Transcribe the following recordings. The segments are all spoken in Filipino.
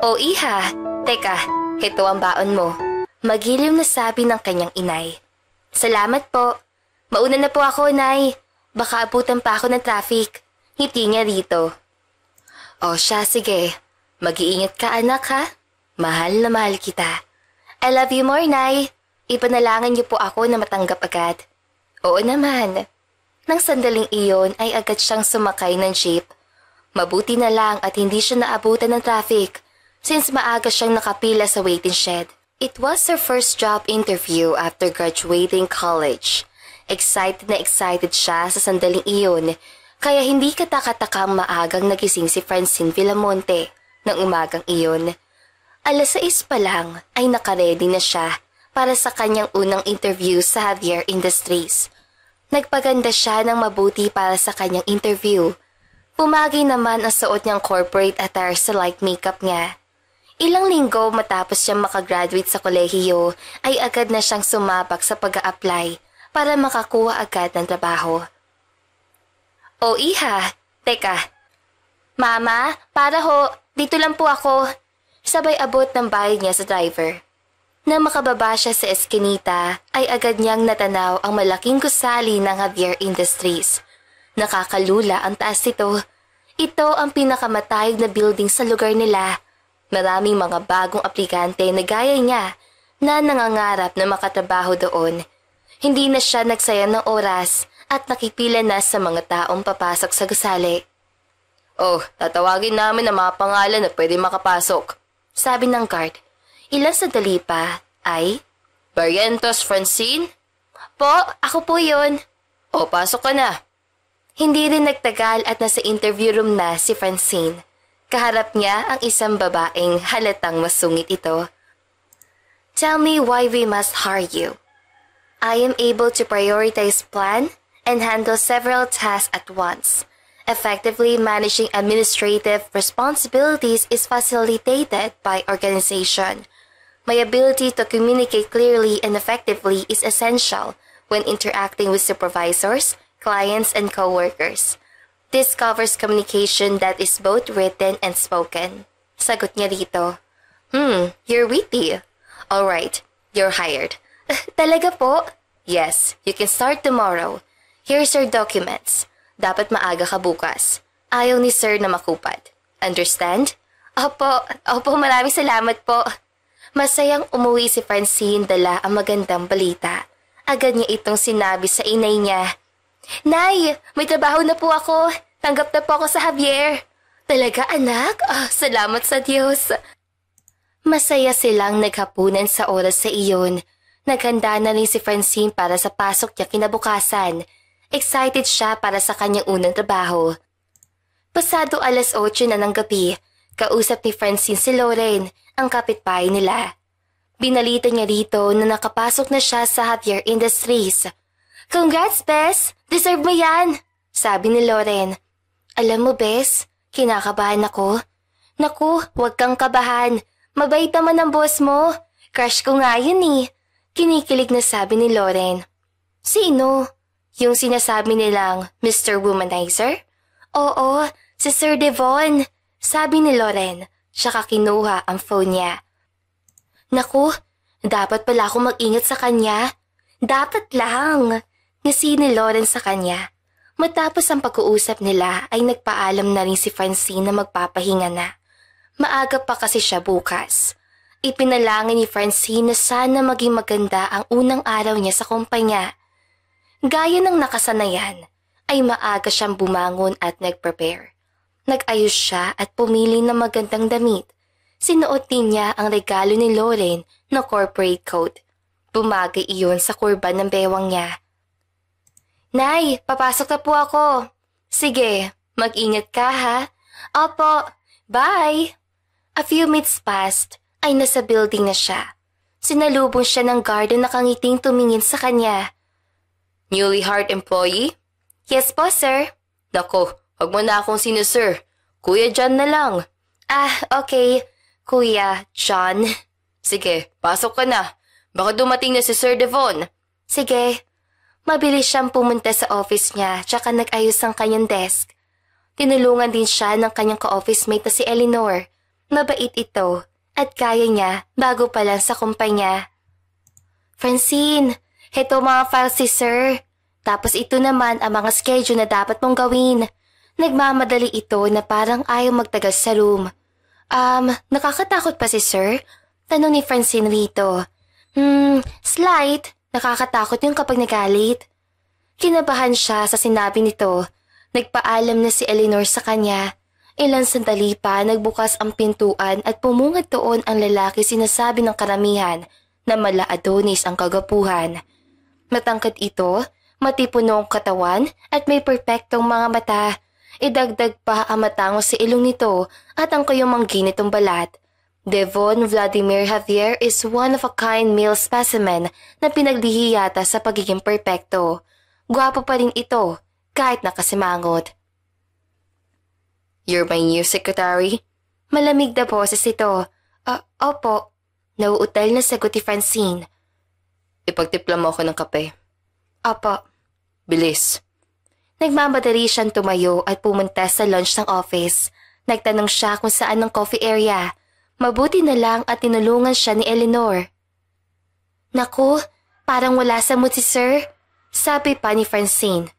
O iha, teka, ito ang baon mo. Magiliw na sabi ng kanyang inay. Salamat po. Mauna na po ako, Nay. Baka abutan pa ako ng traffic. Ngiti niya rito. O siya, sige. Mag-iingat ka anak ha. Mahal na mahal kita. I love you more, Nay. Ipanalangin niyo po ako na matanggap agad. Oo naman. Nang sandaling iyon ay agad siyang sumakay ng jeep. Mabuti na lang at hindi siya naabutan ng traffic since maaga siyang nakapila sa waiting shed. It was her first job interview after graduating college. Excited na excited siya sa sandaling iyon kaya hindi katakatakang maagang nagising si Francine Villamonte ng umagang iyon. 6:00 pa lang ay nakaredy na siya para sa kanyang unang interview sa Javier Industries. Nagpaganda siya ng mabuti para sa kanyang interview. Pumagi naman ang suot niyang corporate attire sa light makeup niya. Ilang linggo matapos siyang makagraduate sa kolehiyo ay agad na siyang sumabak sa pag-a-apply para makakuha agad ng trabaho. O iha, teka. Mama, para ho, dito lang po ako. Sabay abot ng bayad niya sa driver. Nang makababa siya sa eskinita ay agad niyang natanaw ang malaking gusali ng Javier Industries. Nakakalula ang taas nito. Ito ang pinakamatayog na building sa lugar nila. Maraming mga bagong aplikante na gaya niya na nangangarap na makatrabaho doon. Hindi na siya nagsaya ng oras at nakipila na sa mga taong papasok sa gusali. Oh, tatawagin namin ang mga pangalan na pwede makapasok. Sabi ng guard. Ilang sandali pa ay, Barrientos Francine? Po, ako po yun. O, pasok ka na. Hindi rin nagtagal at nasa interview room na si Francine. Kaharap niya ang isang babaeng halatang masungit ito. Tell me why we must hire you. I am able to prioritize plan and handle several tasks at once. Effectively managing administrative responsibilities is facilitated by organization. My ability to communicate clearly and effectively is essential when interacting with supervisors, clients, and coworkers. This covers communication that is both written and spoken. Sagot niya rito. You're witty. Alright, you're hired. Talaga po? Yes, you can start tomorrow. Here's your documents. Dapat maaga ka bukas. Ayaw ni sir na makupad. Understand? Opo, maraming salamat po. Masayang umuwi si Francine dala ang magandang balita. Agad niya itong sinabi sa inay niya. Nay, may trabaho na po ako. Tanggap na po ako sa Javier. Talaga anak? Salamat sa Diyos. Masaya silang naghapunan sa oras sa iyon. Naghanda na rin si Francine para sa pasok niya kinabukasan. Excited siya para sa kanyang unang trabaho. Pasado 8:00 na ng gabi, kausap ni Francine si Lauren, ang kapitbahay nila. Binalita niya rito na nakapasok na siya sa Javier Industries. Congrats, Bes! Deserve mo yan! Sabi ni Lauren. Alam mo, Bes, kinakabahan ako. Naku, huwag kang kabahan. Mabait naman ang boss mo. Crush ko nga yun eh. Kinikilig na sabi ni Lauren. Sino? Yung sinasabi nilang Mr. Womanizer? Oo, si Sir Devon. Sabi ni Lauren. Tsaka kinuha ang phone niya. Naku, dapat pala ako mag-ingat sa kanya. Dapat lang. Ngisi ni Lauren sa kanya. Matapos ang pag-uusap nila ay nagpaalam na rin si Francine na magpapahinga na. Maaga pa kasi siya bukas. Ipinalangin ni Francine na sana maging maganda ang unang araw niya sa kumpanya. Gaya ng nakasanayan, ay maaga siyang bumangon at nag-prepare. Nag-ayos siya at pumili ng magandang damit. Sinuot din niya ang regalo ni Lauren na corporate coat. Bumagay iyon sa kurban ng bewang niya. Nay, papasok na po ako. Sige, mag-ingat ka ha. Opo, bye. A few minutes passed ay nasa building na siya. Sinalubong siya ng guard na nakangiting tumingin sa kanya. Newly hired employee? Yes po, sir. Nako, wag mo na akong sinusir. Kuya John na lang. Okay. Kuya John. Sige, pasok ka na. Baka dumating na si Sir Devon. Sige. Mabilis siyang pumunta sa office niya tsaka nag-ayos ang kanyang desk. Tinulungan din siya ng kanyang ka-office mate na si Eleanor. Mabait ito at kaya niya bago pa lang sa kumpanya. Francine, heto mga files si sir. Tapos ito naman ang mga schedule na dapat mong gawin. Nagmamadali ito na parang ayaw magtagal sa room. Nakakatakot pa si sir? Tanong ni Francine rito. Slight. Nakakatakot yung kapag nagalit. Kinabahan siya sa sinabi nito. Nagpaalam na si Eleanor sa kanya. Ilang sandali pa nagbukas ang pintuan at pumungad doon ang lalaki sinasabi ng karamihan na mala Adonis ang kagapuhan. Matangkad ito, matipunong katawan at may perpektong mga mata. Idagdag pa ang matangos si ilong nito at ang kayumanggi nitong balat. Devon Vladimir Javier is one of a kind male specimen na pinaglihi yata sa pagiging perpekto. Gwapo pa rin ito kahit nakasimangot. You're my new secretary? Malamig na boses ito. Opo. Nauutal na sagot ni Francine. Ipagtipla mo ako ng kape. Opo. Bilis. Nagmamadali siyang tumayo at pumunta sa lunch ng office. Nagtanong siya kung saan ang coffee area. Mabuti na lang at tinulungan siya ni Eleanor. Naku, parang wala sa mood si sir. Sabi pa ni Francine.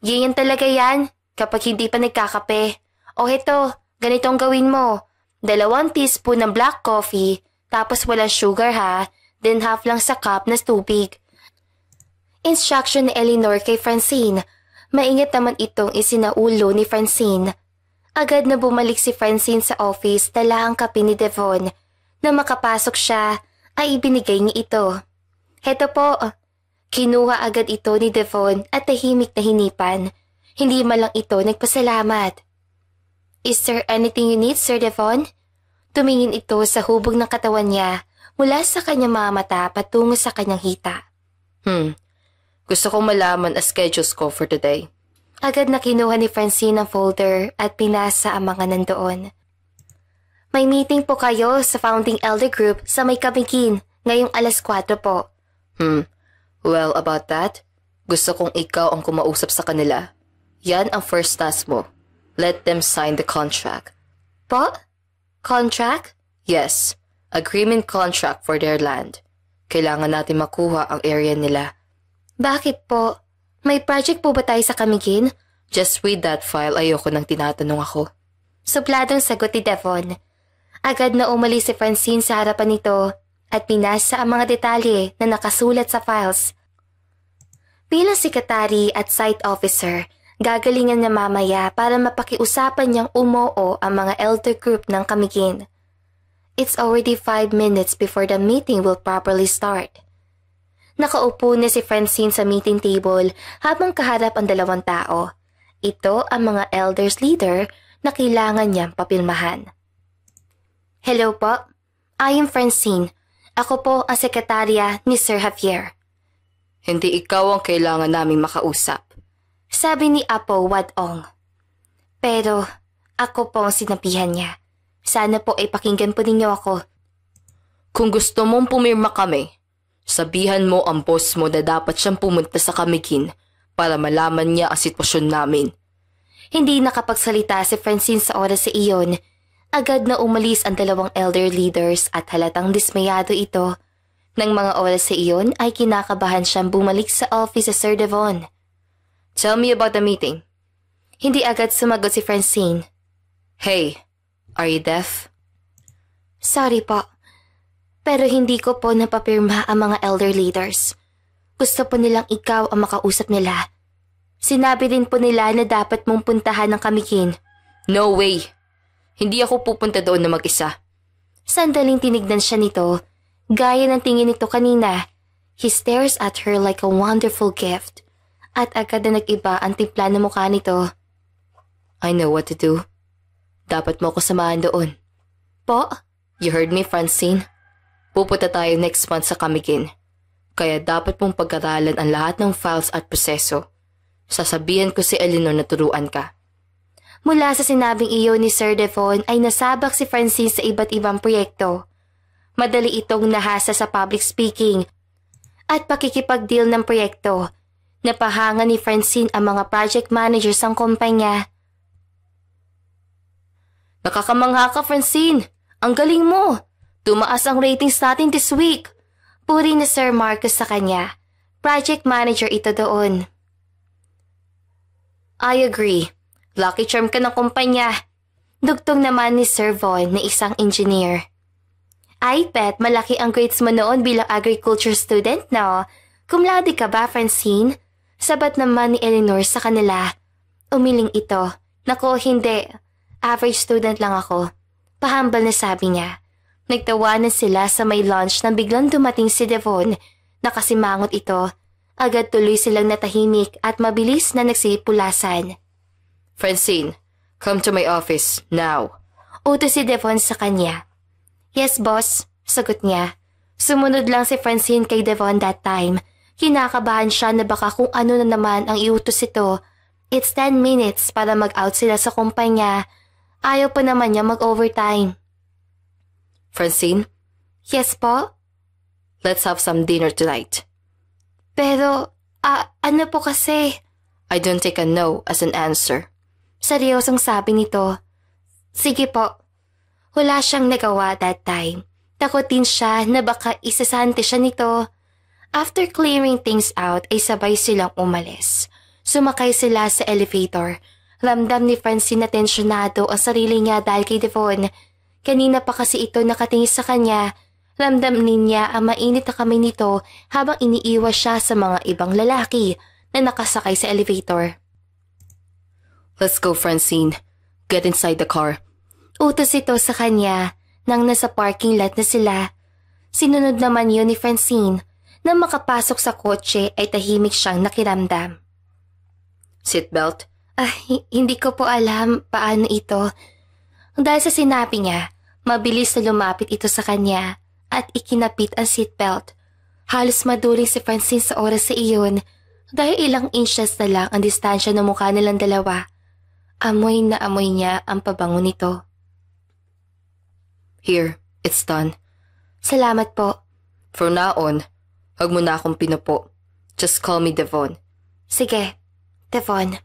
Ganyan talaga yan kapag hindi pa nagkakape. O heto, ganito ang gawin mo. 2 teaspoon ng black coffee, tapos walang sugar ha, then half lang sa cup na tubig. Instruction ni Eleanor kay Francine. Maingat naman itong isinaulo ni Francine. Agad na bumalik si Francine sa office dala ang kape ni Devon. Na makapasok siya, ay ibinigay niya ito. Heto po. Kinuha agad ito ni Devon at tahimik na hinipan. Hindi man lang ito nagpasalamat. Is there anything you need, Sir Devon? Tumingin ito sa hubog ng katawan niya mula sa kanyang mga mata patungo sa kanyang hita. Gusto kong malaman ang schedules ko for today. Agad na kinuha ni Francine ang folder at pinasa ang mga nandoon. May meeting po kayo sa Founding Elder Group sa may Camiguin ngayong 4:00 po. Well, about that, gusto kong ikaw ang kumausap sa kanila. Yan ang first task mo. Let them sign the contract. Po? Contract? Yes, agreement contract for their land. Kailangan natin makuha ang area nila. Bakit po? May project po ba tayo sa Camiguin? Just read that file, ayoko nang tinatanong ako. Supladong sagot ni Devon. Agad na umalis si Francine sa harapan nito at pinasa ang mga detalye na nakasulat sa files. Bilang sekretary at site officer, gagalingan niya mamaya para mapakiusapan niyang umoo ang mga elder group ng Camiguin. It's already 5 minutes before the meeting will properly start. Nakaupo na si Francine sa meeting table habang kaharap ang 2 tao. Ito ang mga elders leader na kailangan niyang papilmahan. Hello po, I am Francine. Ako po ang sekretarya ni Sir Javier. Hindi ikaw ang kailangan naming makausap. Sabi ni Apo Wadong. Pero ako po ang sinabihan niya. Sana po ay pakinggan po ninyo ako. Kung gusto mong pumirma kami, sabihan mo ang boss mo na dapat siyang pumunta sa Camiguin para malaman niya ang sitwasyon namin. Hindi nakapagsalita si Francine sa oras sa iyon. Agad na umalis ang 2 elder leaders at halatang dismayado ito. Nang mga oras sa iyon ay kinakabahan siyang bumalik sa office sa Sir Devon. Tell me about the meeting. Hindi agad sumagot si Francine. Hey, are you deaf? Sorry po. Pero hindi ko po napapirma ang mga elder leaders. Gusto po nilang ikaw ang makausap nila. Sinabi din po nila na dapat mong puntahan ng Camiguin. No way. Hindi ako pupunta doon na mag-isa. Sandaling tinignan siya nito. Gaya ng tingin nito kanina. He stares at her like a wonderful gift. At agad na nag-iba ang timpla ng mukha nito. I know what to do. Dapat mo ako samahan doon. Po? You heard me, Francine? Pupunta tayo next month sa Camiguin. Kaya dapat mong pag-aralan ang lahat ng files at proseso. Sasabihan ko si Eleanor na turuan ka. Mula sa sinabing iyon ni Sir Devon ay nasabak si Francine sa iba't ibang proyekto. Madali itong nahasa sa public speaking at pakikipag-deal ng proyekto. Napahanga ni Francine ang mga project managers ng kumpanya. Nakakamangha ka, Francine. Ang galing mo! Tumaas ang ratings natin this week. Puri na Sir Marcus sa kanya. Project manager ito doon. I agree. Lucky charm ka ng kumpanya. Dugtong naman ni Sir Von na isang engineer. I bet malaki ang grades mo noon bilang agriculture student, no? Cum laude ka ba, Francine? Sabat naman ni Eleanor sa kanila. Umiling ito. Naku, hindi. Average student lang ako. Pahambal na sabi niya. Nagtawanan sila sa may lunch nang biglang dumating si Devon. Nakasimangot ito. Agad tuloy silang natahimik at mabilis na nagsipulasan. Francine, come to my office, now. Utos si Devon sa kanya. Yes, boss, sagot niya. Sumunod lang si Francine kay Devon that time. Kinakabahan siya na baka kung ano na naman ang iutos ito. It's 10 minutes para mag-out sila sa kumpanya. Ayaw pa naman niya mag-overtime. Francine? Yes po? Let's have some dinner tonight. Pero, ano po kasi? I don't take a no as an answer. Seryosong sabi nito. Sige po. Wala siyang nagawa that time. Takot din siya na baka isasante siya nito. After clearing things out ay sabay silang umalis. Sumakay sila sa elevator. Ramdam ni Francine na tensyonado ang sarili niya dahil kay Devon. Kanina pa kasi ito nakatingin sa kanya. Ramdam niya ang mainit na kamay nito habang iniiwas siya sa mga ibang lalaki na nakasakay sa elevator. Let's go, Francine. Get inside the car. Utos ito sa kanya nang nasa parking lot na sila. Sinunod naman yun ni Francine. Nang makapasok sa kotse ay tahimik siyang nakiramdam. Seatbelt? Hindi ko po alam paano ito. Dahil sa sinabi niya, mabilis na lumapit ito sa kanya at ikinapit ang seatbelt. Halos maduling si Francine sa oras sa iyon dahil ilang inches na lang ang distansya ng mukha nilang dalawa. Amoy na amoy niya ang pabango nito. Here, it's done. Salamat po. From now on, huwag mo na akong pinupo. Just call me Devon. Sige, Devon.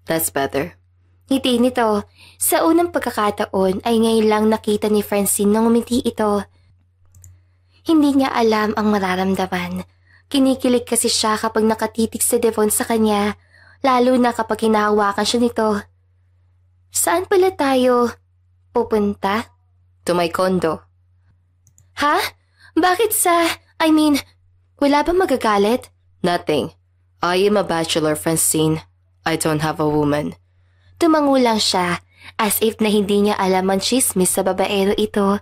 That's better. Ngiti nito. Sa unang pagkakataon ay ngayon lang nakita ni Francine nang umiti ito. Hindi niya alam ang mararamdaman. Kinikilig kasi siya kapag nakatitig si Devon sa kanya, lalo na kapag hinahawakan siya nito. Saan pala tayo pupunta? To my condo. Ha? Bakit wala ba magagalit? Nothing. I am a bachelor, Francine. I don't have a woman. Tumango lang siya, as if na hindi niya alam ang chismis sa babaero ito.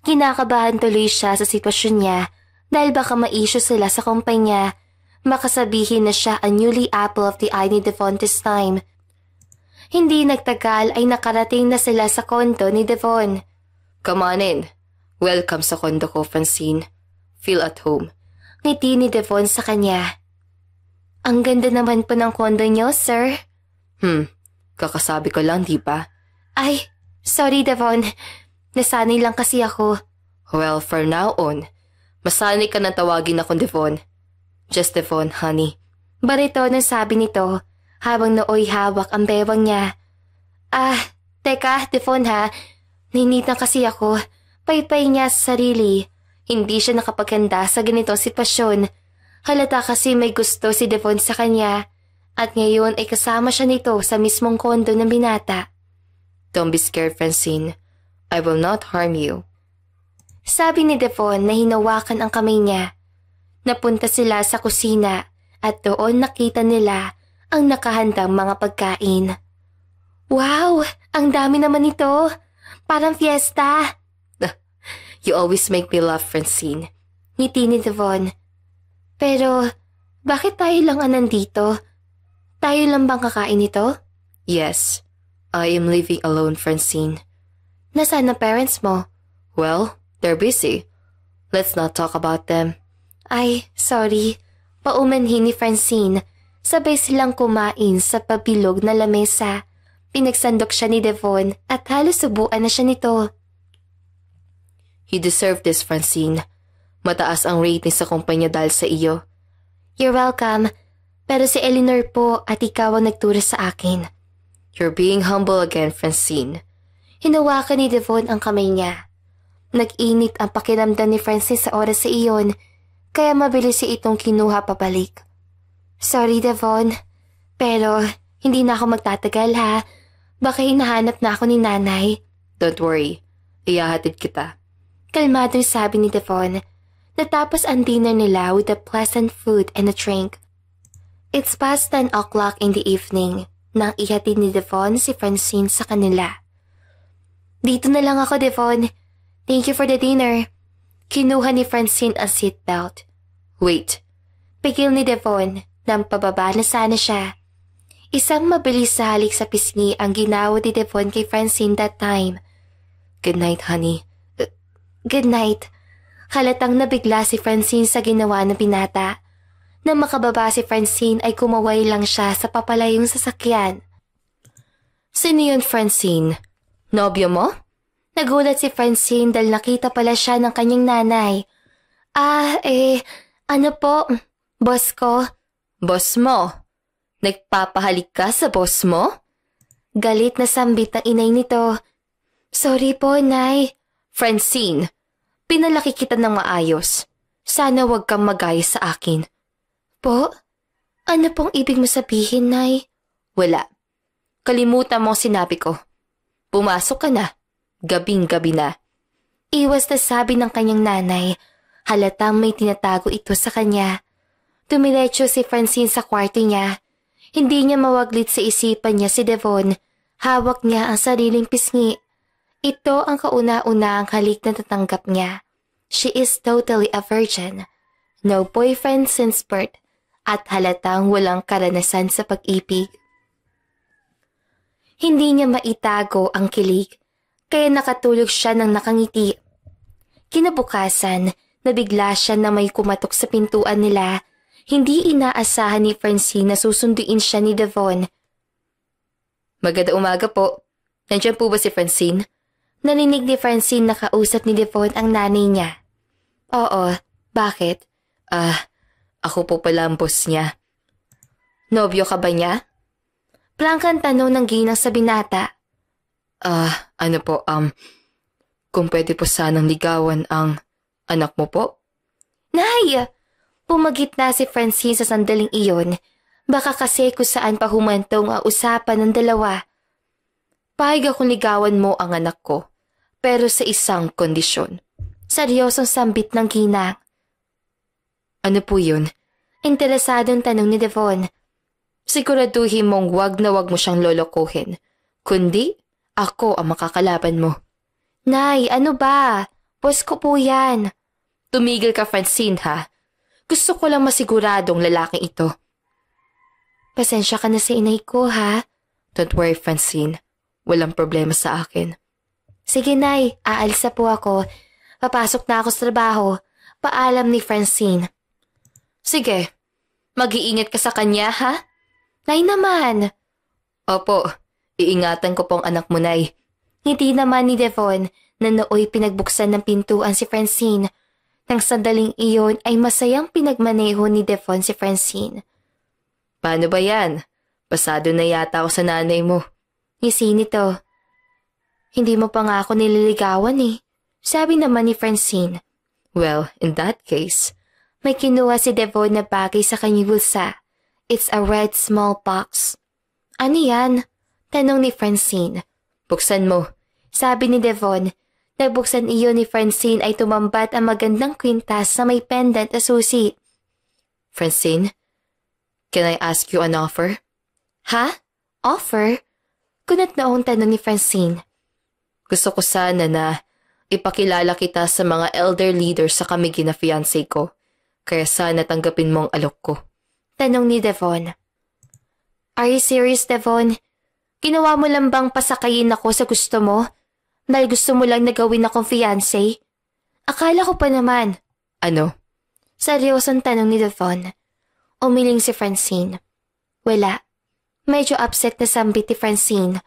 Kinakabahan tuloy siya sa sitwasyon niya dahil baka ma-issue sila sa kumpanya. Makasabihin na siya ang newly apple of the eye ni Devon this time. Hindi nagtagal ay nakarating na sila sa kondo ni Devon. Come on in. Welcome sa kondo ko, Francine. Feel at home. Ngiti ni Devon sa kanya. Ang ganda naman po ng kondo niyo, sir. Kakasabi ko lang, di ba? Ay, sorry Devon. Nasanay lang kasi ako. Well, for now on, masanay ka nang tawagin akong Devon. Just Devon, honey. Barito nang sabi nito habang nooy hawak ang bewang niya. Teka, Devon ha. Ninitan kasi ako. Paypay niya sa sarili. Hindi siya nakapaganda sa ganitong sitwasyon. Halata kasi may gusto si Devon sa kanya. At ngayon ay kasama siya nito sa mismong kondo ng binata. Don't be scared, Francine. I will not harm you. Sabi ni Devon na hinawakan ang kamay niya. Napunta sila sa kusina at doon nakita nila ang nakahandang mga pagkain. Wow! Ang dami naman ito! Parang fiesta! You always make me laugh, Francine. Ngiti ni Devon. Pero, bakit tayo lang nandito? Tayo lang bang kakain ito? Yes. I am living alone, Francine. Nasaan ang parents mo? Well, they're busy. Let's not talk about them. Ay, sorry. Paumanhin ni Francine. Sabay silang kumain sa pabilog na lamesa. Pinagsandok siya ni Devon at halos subuan na siya nito. You deserve this, Francine. Mataas ang rating sa kumpanya dahil sa iyo. You're welcome. Pero si Eleanor po at ikaw ang nagturo sa akin. You're being humble again, Francine. Hinawakan ni Devon ang kamay niya. Nag-init ang pakiramdam ni Francine sa oras sa iyon, kaya mabilis siya itong kinuha pabalik. Sorry, Devon, pero hindi na ako magtatagal ha. Baka hinahanap na ako ni nanay. Don't worry, iyahatid kita. Kalmadong sabi ni Devon. Natapos ang dinner nila with a pleasant food and a drink. It's past 10 o'clock in the evening nang ihatid ni Devon si Francine sa kanila. Dito na lang ako, Devon. Thank you for the dinner. Kinuha ni Francine ang seatbelt. Wait. Pigil ni Devon nang pababa na sana siya. Isang mabilis sa halik sa pisngi ang ginawa ni Devon kay Francine that time. Good night, honey. Good night. Halatang nabigla si Francine sa ginawa ng binata. Nang makababa si Francine ay kumaway lang siya sa papalayong sasakyan. Sino yun, Francine? Nobyo mo? Nagulat si Francine dahil nakita pala siya ng kanyang nanay. Ano po? Boss ko? Boss mo? Nagpapahalik ka sa boss mo? Galit na sambit ng inay nito. Sorry po, Nay. Francine, pinalaki kita ng maayos. Sana wag kang magaya sa akin. Po? Ano pong ibig mo sabihin, Nay? Wala. Kalimutan mo ang sinabi ko. Pumasok ka na. Gabing-gabi na. Iwas na sabi ng kanyang nanay. Halatang may tinatago ito sa kanya. Tumiretso si Francine sa kwarto niya. Hindi niya mawaglit sa isipan niya si Devon. Hawak niya ang sariling pisngi. Ito ang kauna-una ang halik na tatanggap niya. She is totally a virgin. No boyfriend since birth. At halatang walang karanasan sa pag-ibig. Hindi niya maitago ang kilig. Kaya nakatulog siya ng nakangiti. Kinabukasan, nabigla siya na may kumatok sa pintuan nila. Hindi inaasahan ni Francine na susunduin siya ni Devon. Maganda umaga po. Nandiyan po ba si Francine? Narinig ni Francine na kausap ni Devon ang nanay niya. Oo, bakit? Ako po pala ang boss niya. Nobyo ka ba niya? Prangkang tanong ng ginang sa binata. Kung pwede po sanang ligawan ang anak mo po? Nay! Pumagit na si Francine sa sandaling iyon. Baka kasi kung saan pa humantong ang usapan ng dalawa. Pahig akong ligawan mo ang anak ko, pero sa isang kondisyon. Seryosong sambit ng ginang. Ano po yun? Interesadong tanong ni Devon. Siguraduhin mong wag na wag mo siyang lolokohin, kundi ako ang makakalaban mo. Nay, ano ba? Boss ko po yan. Tumigil ka, Francine, ha? Gusto ko lang masiguradong lalaking ito. Pasensya ka na sa inay ko, ha? Don't worry, Francine. Walang problema sa akin. Sige, Nay. Aalis na po ako. Papasok na ako sa trabaho. Paalam ni Francine. Sige. Mag-iingat ka sa kanya, ha? Nay naman. Opo. Iingatan ko pong anak mo, Nay. Hindi naman ni Devon na nooy pinagbuksan ng pintuan si Francine. Nang sandaling iyon ay masayang pinagmaneho ni Devon si Francine. Paano ba yan? Pasado na yata ako sa nanay mo. Ngisi nito. Hindi mo pa nga ako nililigawan eh. Sabi naman ni Francine. Well, in that case, may kinuha si Devon na bagay sa kanyang bulsa. It's a red small box. Ano yan? Tanong ni Francine. Buksan mo. Sabi ni Devon. Nagbuksan iyon ni Francine ay tumambat ang magandang kwintas na may pendant na susi. Francine, can I ask you an offer? Ha? Offer? Kunat noong tanong ni Francine. Gusto ko sana na ipakilala kita sa mga elder leaders sa kamigi na fiancé ko. Kaya sana tanggapin mo ang alok ko. Tanong ni Devon. Are you serious, Devon? Ginawa mo lang bang pasakayin ako sa gusto mo? Dahil gusto mo lang na gawin akong fiancé? Akala ko pa naman. Ano? Seryosong tanong ni Devon. Umiling si Francine. Wala. Medyo upset na sambit ni Francine.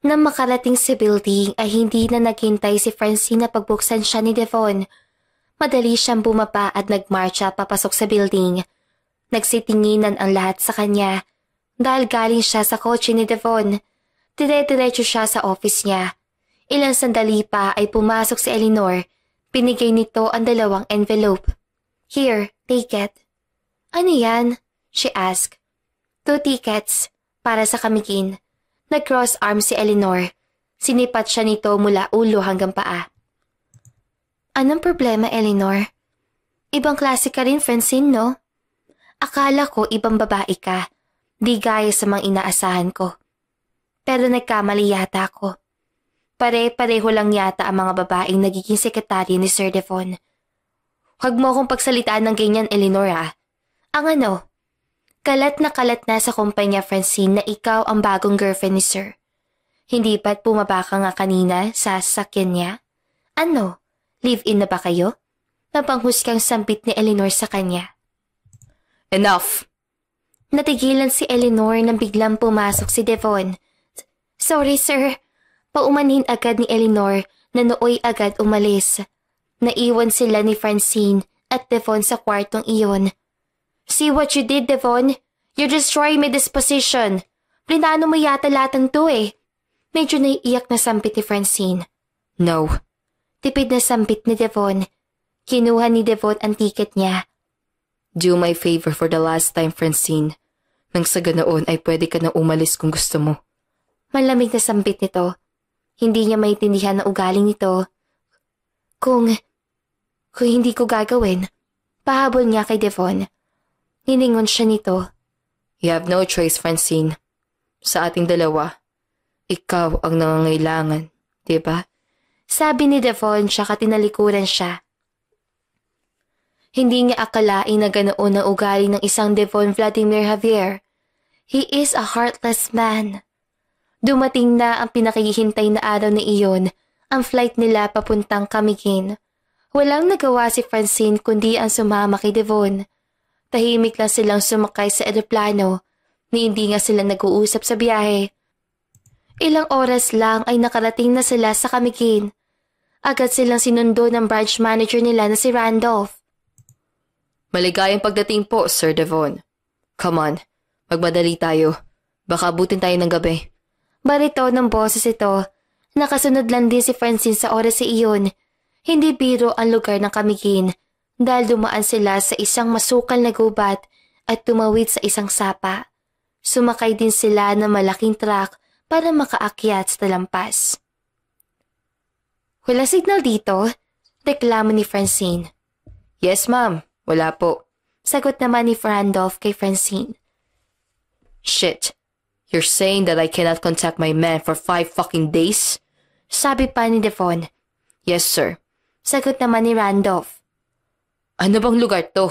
Nang makarating sa building ay hindi na naghintay si Francine na pagbuksan siya ni Devon. Madali siyang bumaba at nagmarcha papasok sa building. Nagsitinginan ang lahat sa kanya. Dahil galing siya sa kotse ni Devon. Dire-diretso siya sa office niya. Ilang sandali pa ay pumasok si Eleanor. Pinigay nito ang 2 envelope. Here, take it. Ano yan? She asked. 2 tickets para sa Kamigin. Nag-cross arm si Eleanor. Sinipat siya nito mula ulo hanggang paa. Anong problema, Eleanor? Ibang klase ka rin, Francine, no? Akala ko ibang babae ka. Di gaya sa mga inaasahan ko. Pero nagkamali yata ako. Pare-pareho lang yata ang mga babaeng nagiging sekretary ni Sir Devon. Huwag mo akong pagsalitaan ng ganyan, Eleanor, ah. Ang ano? Kalat na sa kumpanya, Francine, na ikaw ang bagong girlfriend ni Sir. Hindi ba't bumaba ka nga kanina sa sasakyan niya? Ano? Live-in na ba kayo? Napanghusgang sampit ni Eleanor sa kanya. Enough! Natigilan si Eleanor nang biglang pumasok si Devon. Sorry, sir. Paumanhin agad ni Eleanor na nooy agad umalis. Naiwan sila ni Francine at Devon sa kwartong iyon. See what you did, Devon? You're destroying my disposition. Plinano mo yata latang to eh. Medyo naiiyak na sampit ni Francine. No. Tipid na sampit ni Devon. Kinuha ni Devon ang ticket niya. Do my favor for the last time, Francine. Nang sa ganoon ay pwede ka na umalis kung gusto mo. Malamig na sampit nito. Hindi niya maintindihan ang ugaling nito. Kung hindi ko gagawin, pahabol niya kay Devon. Hiningon siya nito. You have no choice, Francine. Sa ating dalawa, ikaw ang nangangailangan, diba? Sabi ni Devon tsaka tinalikuran siya. Hindi niya akalain na ganoon ang ugali ng isang Devon Vladimir Javier. He is a heartless man. Dumating na ang pinakihintay na araw na iyon, ang flight nila papuntang Camiguin. Walang nagawa si Francine kundi ang sumama kay Devon. Tahimik lang silang sumakay sa eroplano, ni hindi nga sila nag-uusap sa biyahe. Ilang oras lang ay nakarating na sila sa Camiguin. Agad silang sinundo ng branch manager nila na si Randolph. Maligayang pagdating po, Sir Devon. Come on, magmadali tayo. Baka abutin tayo ng gabi. Barito ng boses ito. Nakasunod lang din si Francine sa oras sa iyon. Hindi biro ang lugar ng Camiguin dahil dumaan sila sa isang masukal na gubat at tumawid sa isang sapa. Sumakay din sila ng malaking truck para makaakyat sa talampas. Wala signal dito? Reklamo ni Francine. Yes, ma'am. Wala po. Sagot naman ni Randolph kay Francine. Shit. You're saying that I cannot contact my man for 5 fucking days? Sabi pa ni Devon. Yes, sir. Sagot naman ni Randolph. Ano bang lugar to?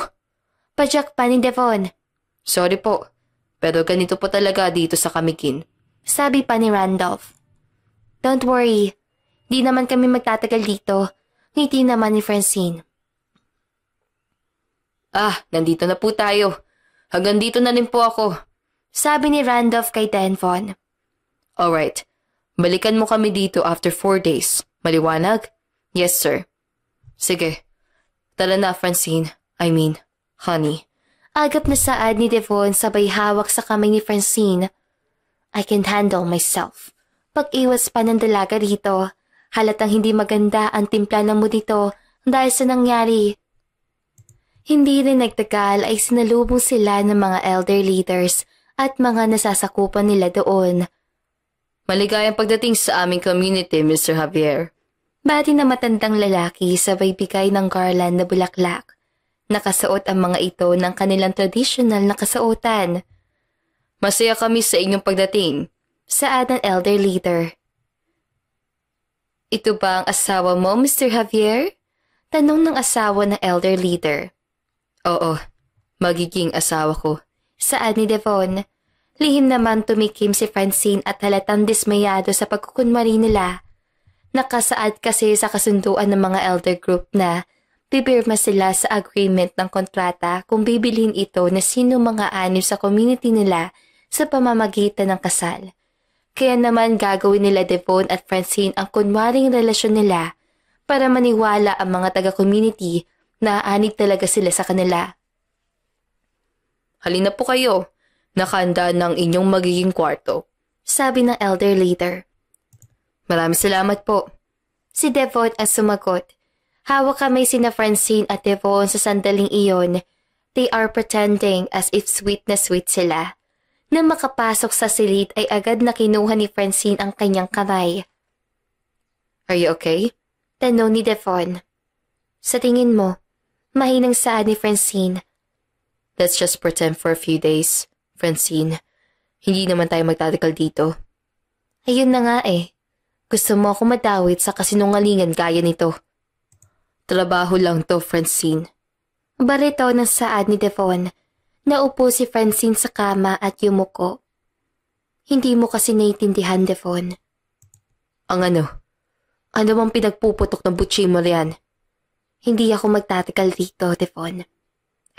Pajak pa ni Devon. Sorry po, pero ganito po talaga dito sa Camiguin. Sabi pa ni Randolph. Don't worry. Di naman kami magtatagal dito. Ngiti naman ni Francine. Nandito na po tayo. Hanggang dito na rin po ako. Sabi ni Randolph kay Denvon. Alright. Balikan mo kami dito after 4 days. Maliwanag? Yes, sir. Sige. Tara na, Francine. I mean, honey. Agap na saad ni Devon sabay hawak sa kamay ni Francine. I can handle myself. Pag-iwas pa ng dalaga rito. Halatang hindi maganda ang timpla ng mood nito dahil sa nangyari. Hindi rin nagtagal ay sinalubong sila ng mga elder leaders at mga nasasakupan nila doon. Maligayang pagdating sa aming community, Mr. Javier. Bati na matandang lalaki sabay bigay ng garland na bulaklak. Nakasuot ang mga ito ng kanilang traditional na kasuotan. Masaya kami sa inyong pagdating. Saad ng elder leader. Ito ba ang asawa mo, Mr. Javier? Tanong ng asawa ng elder leader. Oo, magiging asawa ko. Saad ni Devon. Lihim naman tumikim si Francine at halatang dismayado sa pagkukunwari nila. Nakasaad kasi sa kasunduan ng mga elder group na pipirma sila sa agreement ng kontrata kung bibilhin ito na sino mga anib sa community nila sa pamamagitan ng kasal. Kaya naman gagawin nila Devon at Francine ang kunwaring relasyon nila para maniwala ang mga taga-community na aanib talaga sila sa kanila. Halina po kayo. Nakahanda ng inyong magiging kwarto. Sabi ng elder leader. Maraming salamat po. Si Devon ang sumagot. Hawak kamay sina Francine at Devon sa sandaling iyon. They are pretending as if sweet na sweet sila. Nang makapasok sa silid ay agad na kinuha ni Francine ang kanyang kamay. Are you okay? Tanong ni Devon. Sa tingin mo, mahinang saad ni Francine. Let's just pretend for a few days, Francine. Hindi naman tayo magtatagal dito. Ayun na nga eh. Gusto mo ako madawit sa kasinungalingan gaya nito. Trabaho lang to, Francine. Barito ng saad ni Devon. Naupo si Francine sa kama at yumuko. Hindi mo kasi naiintindihan, Devon. Ang ano? Ano bang pinagpuputok ng butsi mo riyan? Hindi ako magtatagal dito, Devon.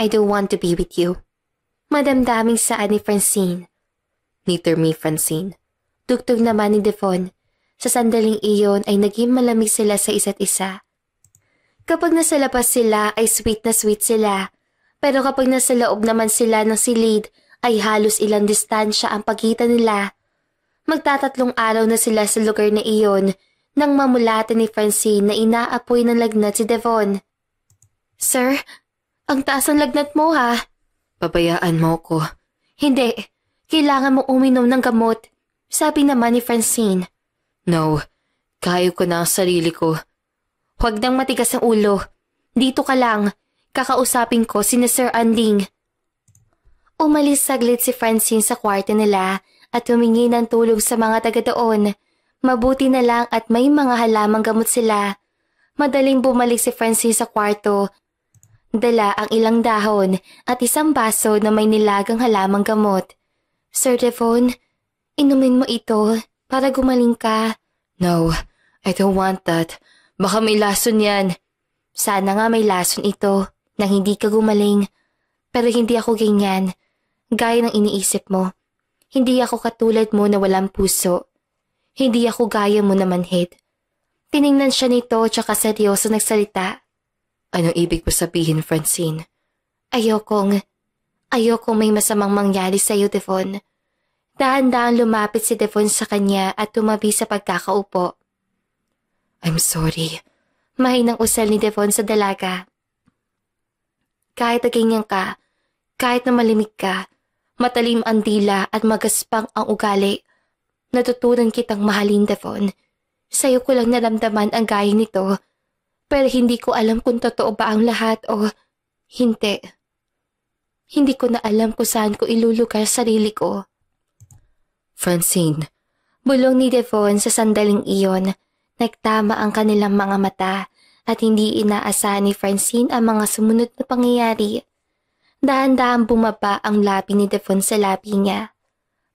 I don't want to be with you. Madamdaming saad ni Francine. Neither me, Francine. Tugtog naman ni Devon. Sa sandaling iyon ay naging malamig sila sa isa't isa. Kapag nasa labas sila ay sweet na sweet sila. Pero kapag nasa loob naman sila ng silid ay halos ilang distansya ang pagitan nila. Magtatatlong araw na sila sa lugar na iyon nang mamulatan ni Francine na inaapoy ng lagnat si Devon. Sir, ang taas ng lagnat mo ha. Pabayaan mo ko. Hindi, kailangan mo uminom ng gamot. Sabi naman ni Francine. No, kaya ko na ang sarili ko. Huwag nang matigas ang ulo. Dito ka lang. Kakausapin ko si Sir Anding. Umalis saglit si Francine sa kwarto nila at humingi ng tulong sa mga taga doon. Mabuti na lang at may mga halamang gamot sila. Madaling bumalik si Francine sa kwarto. Dala ang ilang dahon at isang baso na may nilagang halamang gamot. Sir Devon, inumin mo ito para gumaling ka. No, I don't want that. Baka may lason yan. Sana nga may lason ito nang hindi ka gumaling. Pero hindi ako ganyan. Gaya ng iniisip mo. Hindi ako katulad mo na walang puso. Hindi ako gaya mo na manhid. Tiningnan siya nito tsaka seryoso nagsalita. Anong ibig mo sabihin, Francine? Ayokong may masamang mangyari sa iyo, Devon. Dahan-dahan lumapit si Devon sa kanya at tumabi sa pagkakaupo. I'm sorry. Mahinang usal ni Devon sa dalaga. Kahit na ganyan ka, kahit na malimig ka, matalim ang dila at magaspang ang ugali, natutunan kitang mahalin, Devon. Sa'yo ko lang naramdaman ang gaya nito, pero hindi ko alam kung totoo ba ang lahat o hindi. Hindi ko na alam kung saan ko ilulugar sarili ko. Francine. Bulong ni Devon sa sandaling iyon. Nagtama ang kanilang mga mata at hindi inaasahan ni Francine ang mga sumunod na pangyayari. Dahan-dahan bumaba ang labi ni Devon sa labi niya.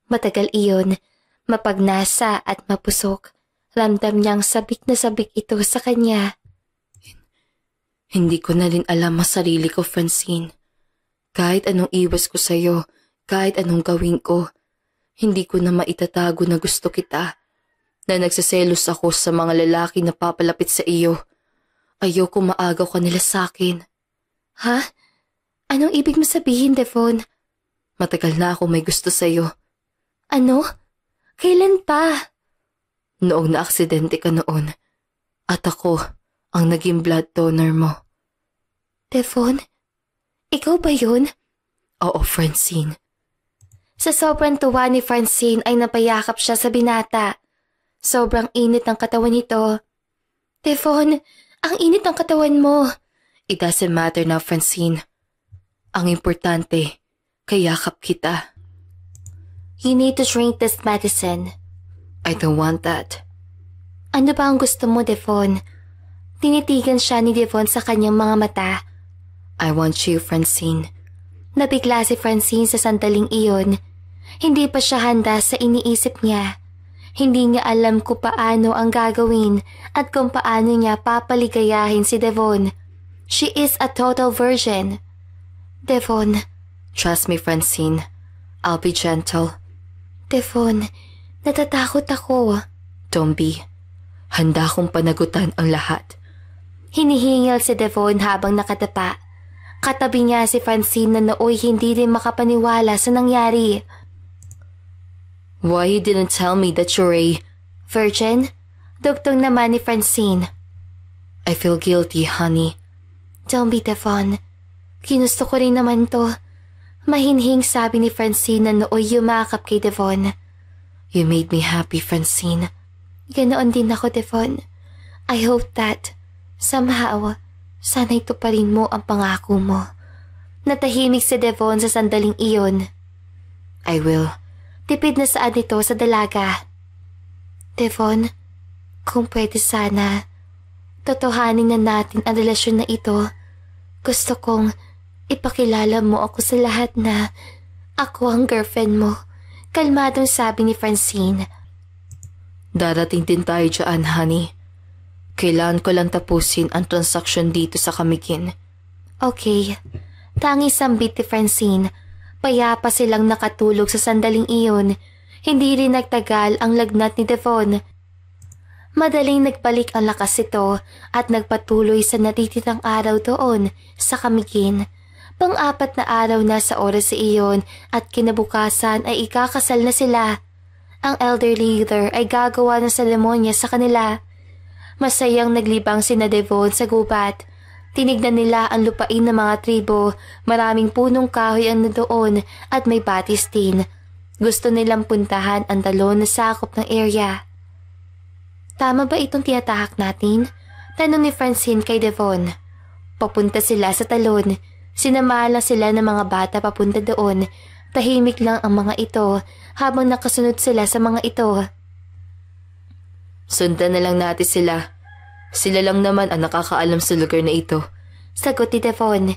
Matagal iyon, mapagnasa at mapusok. Ramdam niyang sabik na sabik ito sa kanya. Hindi ko na rin alam ang sarili ko, Francine. Kahit anong iwas ko sa'yo, kahit anong gawin ko, hindi ko na maitatago na gusto kita. Na nagsiselos ako sa mga lalaki na papalapit sa iyo. Ayoko maagaw ka nila sa akin. Ha? Anong ibig mo sabihin, Devon? Matagal na ako may gusto sa iyo. Ano? Kailan pa? Noong naaksidente ka noon. At ako ang naging blood donor mo. Devon? Ikaw ba yun? Oo, Francine. Sa sobrang tuwa ni Francine ay napayakap siya sa binata. Sobrang init ng katawan nito. Devon, ang init ng katawan mo. It doesn't matter now, Francine. Ang importante, kayakap kita. You need to drink this medicine. I don't want that. Ano ba ang gusto mo, Devon? Tinitigan siya ni Devon sa kanyang mga mata. I want you, Francine. Nabigla si Francine sa sandaling iyon. Hindi pa siya handa sa iniisip niya. Hindi niya alam kung paano ang gagawin at kung paano niya papaligayahin si Devon. She is a total virgin. Devon. Trust me, Francine. I'll be gentle. Devon, natatakot ako. Don't be. Handa kong panagutan ang lahat. Hinihingal si Devon habang nakatapa. Katabi niya si Francine na nooy hindi rin makapaniwala sa nangyari. Why you didn't tell me that you're a... Virgin? Dugtong naman ni Francine. I feel guilty, honey. Don't be, Devon. Ginusto ko rin naman to. Mahinhing sabi ni Francine na nooy yumakap kay Devon. You made me happy, Francine. Ganoon din ako, Devon. I hope that, somehow, sana'y tuparin mo ang pangako mo. Natahimik si Devon sa sandaling iyon. I will. Tipid na saan ito sa dalaga. Devon, kung pwede sana, totohanin na natin ang relasyon na ito. Gusto kong ipakilala mo ako sa lahat na ako ang girlfriend mo. Kalmadong sabi ni Francine. Darating din tayo dyan, honey. Kailangan ko lang tapusin ang transaksyon dito sa Kamigin. Okay. Tanging sambit ni Francine. Payapa silang nakatulog sa sandaling iyon. Hindi rin nagtagal ang lagnat ni Devon. Madaling nagbalik ang lakas ito at nagpatuloy sa natitirang araw doon sa Kamigin. Pang-apat na araw na sa oras sa iyon at kinabukasan ay ikakasal na sila. Ang elder leader ay gagawa ng seremonya sa kanila. Masayang naglibang sina Devon sa gubat. Tinignan nila ang lupain ng mga tribo, maraming punong kahoy ang nandoon at may batis din. Gusto nilang puntahan ang talon na sakop ng area. Tama ba itong tinatahak natin? Tanong ni Francine kay Devon. Papunta sila sa talon. Sinamahan lang sila ng mga bata papunta doon. Tahimik lang ang mga ito habang nakasunod sila sa mga ito. Sundan na lang natin sila. Sila lang naman ang nakakaalam sa lugar na ito. Sagot ni Devon.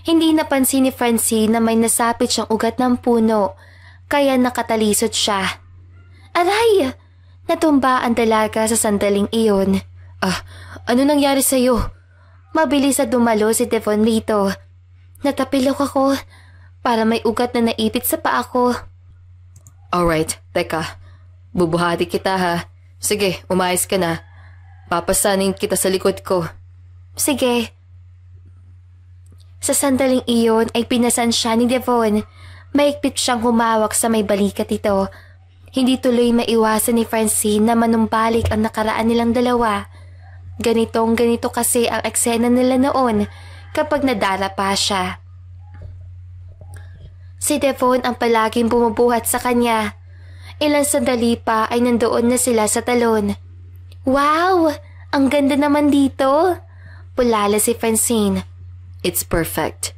Hindi napansin ni Francine na may nasapit siyang ugat ng puno, kaya nakatalisod siya. Aray! Natumba ang dalaga sa sandaling iyon. Ano nangyari sa'yo? Mabilis na dumalo si Devon rito. Natapilok ako para may ugat na naipit sa paa ko. Alright, teka. Bubuhati kita ha. Sige, umayos ka na. Papasanin kita sa likod ko. Sige. Sa sandaling iyon ay pinasan siya ni Devon. Maigpit siyang humawak sa may balikat ito. Hindi tuloy maiwasan ni Francine na manumbalik ang nakaraan nilang dalawa. Ganito kasi ang eksena nila noon kapag nadara pa siya. Si Devon ang palaging bumubuhat sa kanya. Ilang sandali pa ay nandoon na sila sa talon. Wow! Ang ganda naman dito! Pulala si Francine. It's perfect.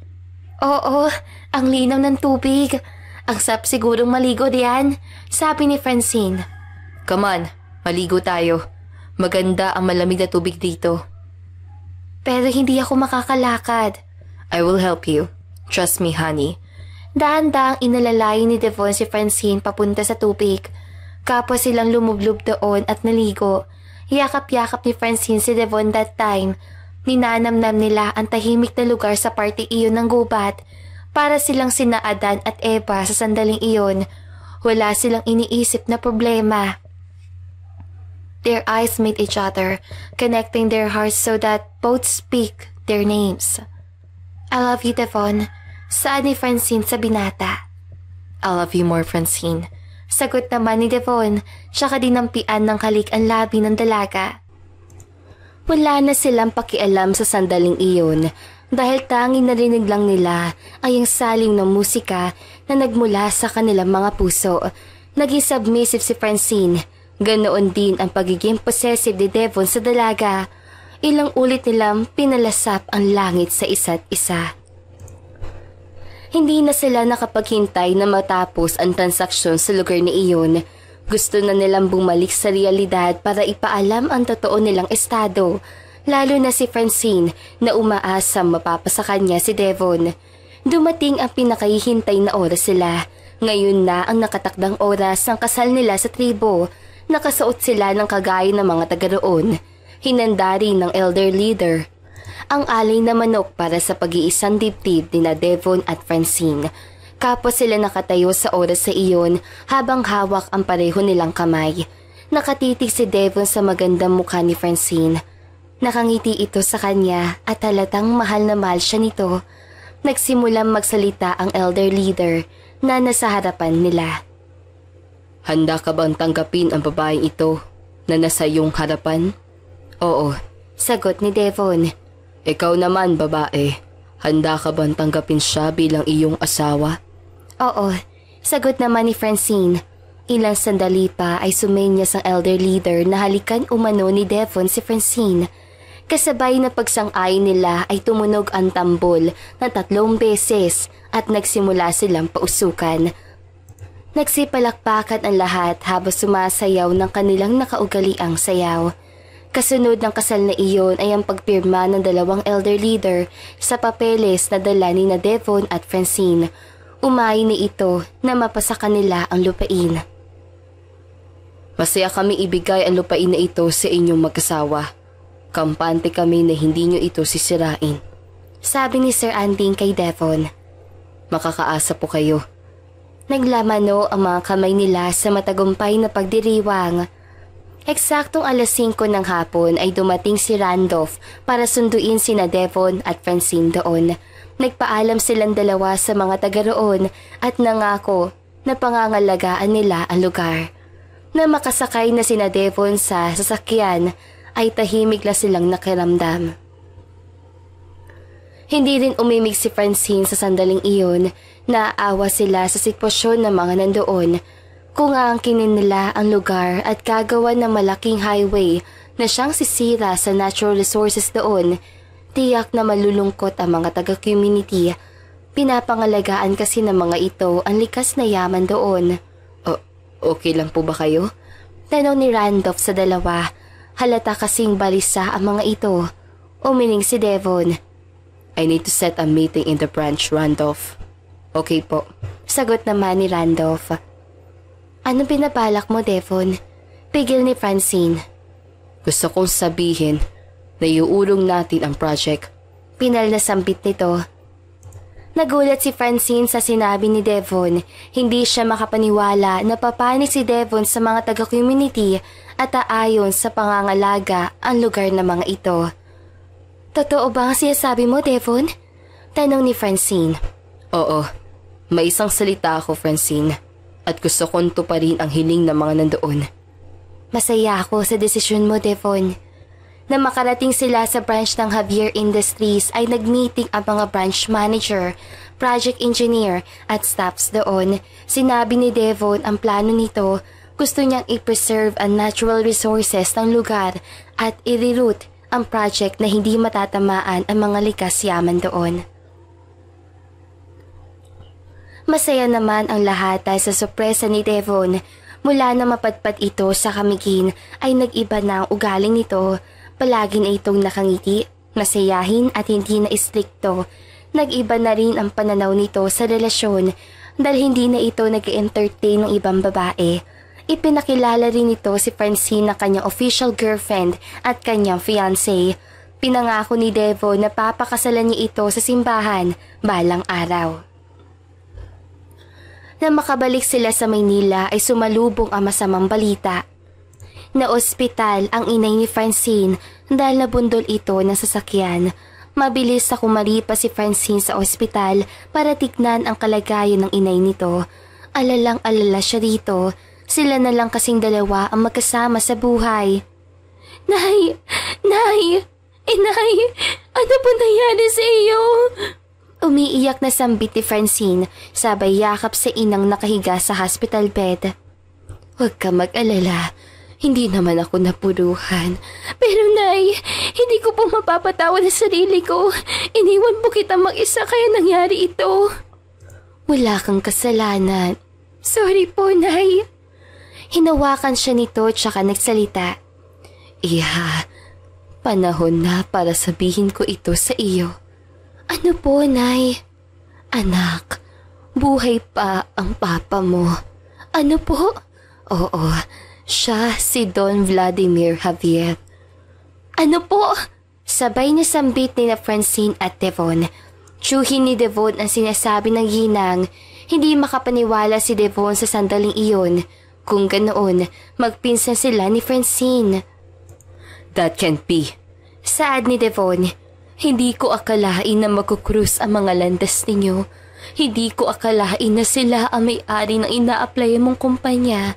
Oo, ang linaw ng tubig. Ang sarap sigurong maligo diyan, sabi ni Francine. Come on, maligo tayo. Maganda ang malamig na tubig dito. Pero hindi ako makakalakad. I will help you. Trust me, honey. Dahan-dahang inalalayan ni Devon si Francine papunta sa tubig. Kapwa silang lumublob doon at naligo. Yakap-yakap ni Francine si Devon that time. Ninanamnam nila ang tahimik na lugar sa party iyon ng gubat. Para silang sina Adan at Eva sa sandaling iyon. Wala silang iniisip na problema. Their eyes meet each other, connecting their hearts so that both speak their names. I love you, Devon. Saan ni Francine sa binata? I love you more, Francine. Sagot naman ni Devon, tsaka dinampian ng halik ang labi ng dalaga. Wala na silang pakialam sa sandaling iyon dahil tanging narinig lang nila ay ang saling ng musika na nagmula sa kanilang mga puso. Naging submissive si Francine. Ganoon din ang pagiging possessive ni Devon sa dalaga. Ilang ulit nilang pinalasap ang langit sa isa't isa. Hindi na sila nakapaghintay na matapos ang transaksyon sa lugar na iyon. Gusto na nilang bumalik sa realidad para ipaalam ang totoo nilang estado. Lalo na si Francine na umaasang mapapasa kanya si Devon. Dumating ang pinakahihintay na oras sila. Ngayon na ang nakatakdang oras ng kasal nila sa tribo. Nakasuot sila ng kagaya ng mga taga roon. Hinanda rin ng elder leader ang alay na manok para sa pag-iisang dibdib ni na Devon at Francine. Kapwa sila nakatayo sa oras sa iyon habang hawak ang pareho nilang kamay. Nakatitig si Devon sa magandang mukha ni Francine. Nakangiti ito sa kanya at halatang mahal na mahal siya nito. Nagsimulang magsalita ang elder leader na nasa harapan nila. Handa ka bang tanggapin ang babaeng ito na nasa iyong harapan? Oo, sagot ni Devon. Ikaw naman, babae. Handa ka bang tanggapin siya bilang iyong asawa? Oo, sagot naman ni Francine. Ilang sandali pa ay sumenyas ang elder leader na halikan umano ni Devon si Francine. Kasabay na pagsang-ayon nila ay tumunog ang tambol ng 3 beses at nagsimula silang pausukan. Nagsipalakpakan ang lahat habang sumasayaw ng kanilang nakaugaliang sayaw. Kasunod ng kasal na iyon ay ang pagpirma ng 2 elder leader sa papeles na dala ni na Devon at Francine. Umayon ni ito na mapasa kanila ang lupain. Masaya kami ibigay ang lupain na ito sa inyong mag-asawa. Kampante kami na hindi nyo ito sisirain. Sabi ni Sir Anding kay Devon. Makakaasa po kayo. Naglamano ang mga kamay nila sa matagumpay na pagdiriwang. Eksaktong 5:00 ng hapon ay dumating si Randolph para sunduin sina Devon at Francine doon. Nagpaalam silang dalawa sa mga taga roon at nangako na pangangalagaan nila ang lugar. Na makasakay na sina Devon sa sasakyan ay tahimik na silang nakiramdam. Hindi rin umimig si Francine sa sandaling iyon. Naaawa sila sa sitwasyon ng mga nandoon. Kung aangkinin nila ang lugar at gagawa ng malaking highway na siyang sisira sa natural resources doon, tiyak na malulungkot ang mga taga-community. Pinapangalagaan kasi ng mga ito ang likas na yaman doon. Okay lang po ba kayo? Tanong ni Randolph sa dalawa. Halata kasing balisa ang mga ito. Umiling si Devon. I need to set a meeting in the branch, Randolph. Okay po. Sagot naman ni Randolph. Anong pinabalak mo, Devon? Pigil ni Francine. Gusto kong sabihin na iuulong natin ang project. Pinal na sambit nito. Nagulat si Francine sa sinabi ni Devon. Hindi siya makapaniwala na papanig si Devon sa mga taga-community at aayon sa pangangalaga ang lugar ng mga ito. Totoo ba ang sinasabi mo, Devon? Tanong ni Francine. Oo, may isang salita ako, Francine, at gusto kong tuparin ang hiling ng mga nandoon. Masaya ako sa desisyon mo, Devon. Na makarating sila sa branch ng Javier Industries ay nagmeeting ang mga branch manager, project engineer at staffs doon. Sinabi ni Devon ang plano nito. Gusto niyang i-preserve ang natural resources ng lugar at i-reroute ang project na hindi matatamaan ang mga likas yaman doon. Masaya naman ang lahat dahil sa sorpresa ni Devon. Mula na mapadpad ito sa kamigin ay nag-iba na ang ugaling nito. Palagi na itong nakangiti, masayahin at hindi na istrikto. Nag-iba na rin ang pananaw nito sa relasyon dahil hindi na ito nag-entertain ng ibang babae. Ipinakilala rin ito si Francine na kanyang official girlfriend at kanyang fiancé. Pinangako ni Devon na papakasalan niya ito sa simbahan balang araw. Na makabalik sila sa Maynila ay sumalubong ang masamang balita. Na ospital ang inay ni Francine dahil nabundol ito ng sasakyan. Mabilis na kumaripa si Francine sa ospital para tignan ang kalagayan ng inay nito. Alalang-alala siya dito. Sila na lang kasing dalawa ang magkasama sa buhay. Nay! Nay! Inay! Ano po nangyari sa iyo? Umiiyak na sambit ni Francine, sabay yakap sa inang nakahiga sa hospital bed. Huwag ka mag-alala. Hindi naman ako napuruhan. Pero Nay, hindi ko po mapapatawa na sarili ko. Iniwan po kita mag-isa kaya nangyari ito. Wala kang kasalanan. Sorry po, Nay. Hinawakan siya nito tsaka nagsalita. Iha, panahon na para sabihin ko ito sa iyo. Ano po, Nay? Anak, buhay pa ang papa mo. Ano po? Oo, siya si Don Vladimir Javier. Ano po? Sabay na sambit ni na Francine at Devon. Tsuhin ni Devon ang sinasabi ng ginang. Hindi makapaniwala si Devon sa sandaling iyon. Kung ganoon, magpinsan sila ni Francine. That can't be. Saad ni Devon. Hindi ko akalain na magkukrus ang mga landas ninyo. Hindi ko akalain na sila ang may-ari ng ina-apply mong kumpanya.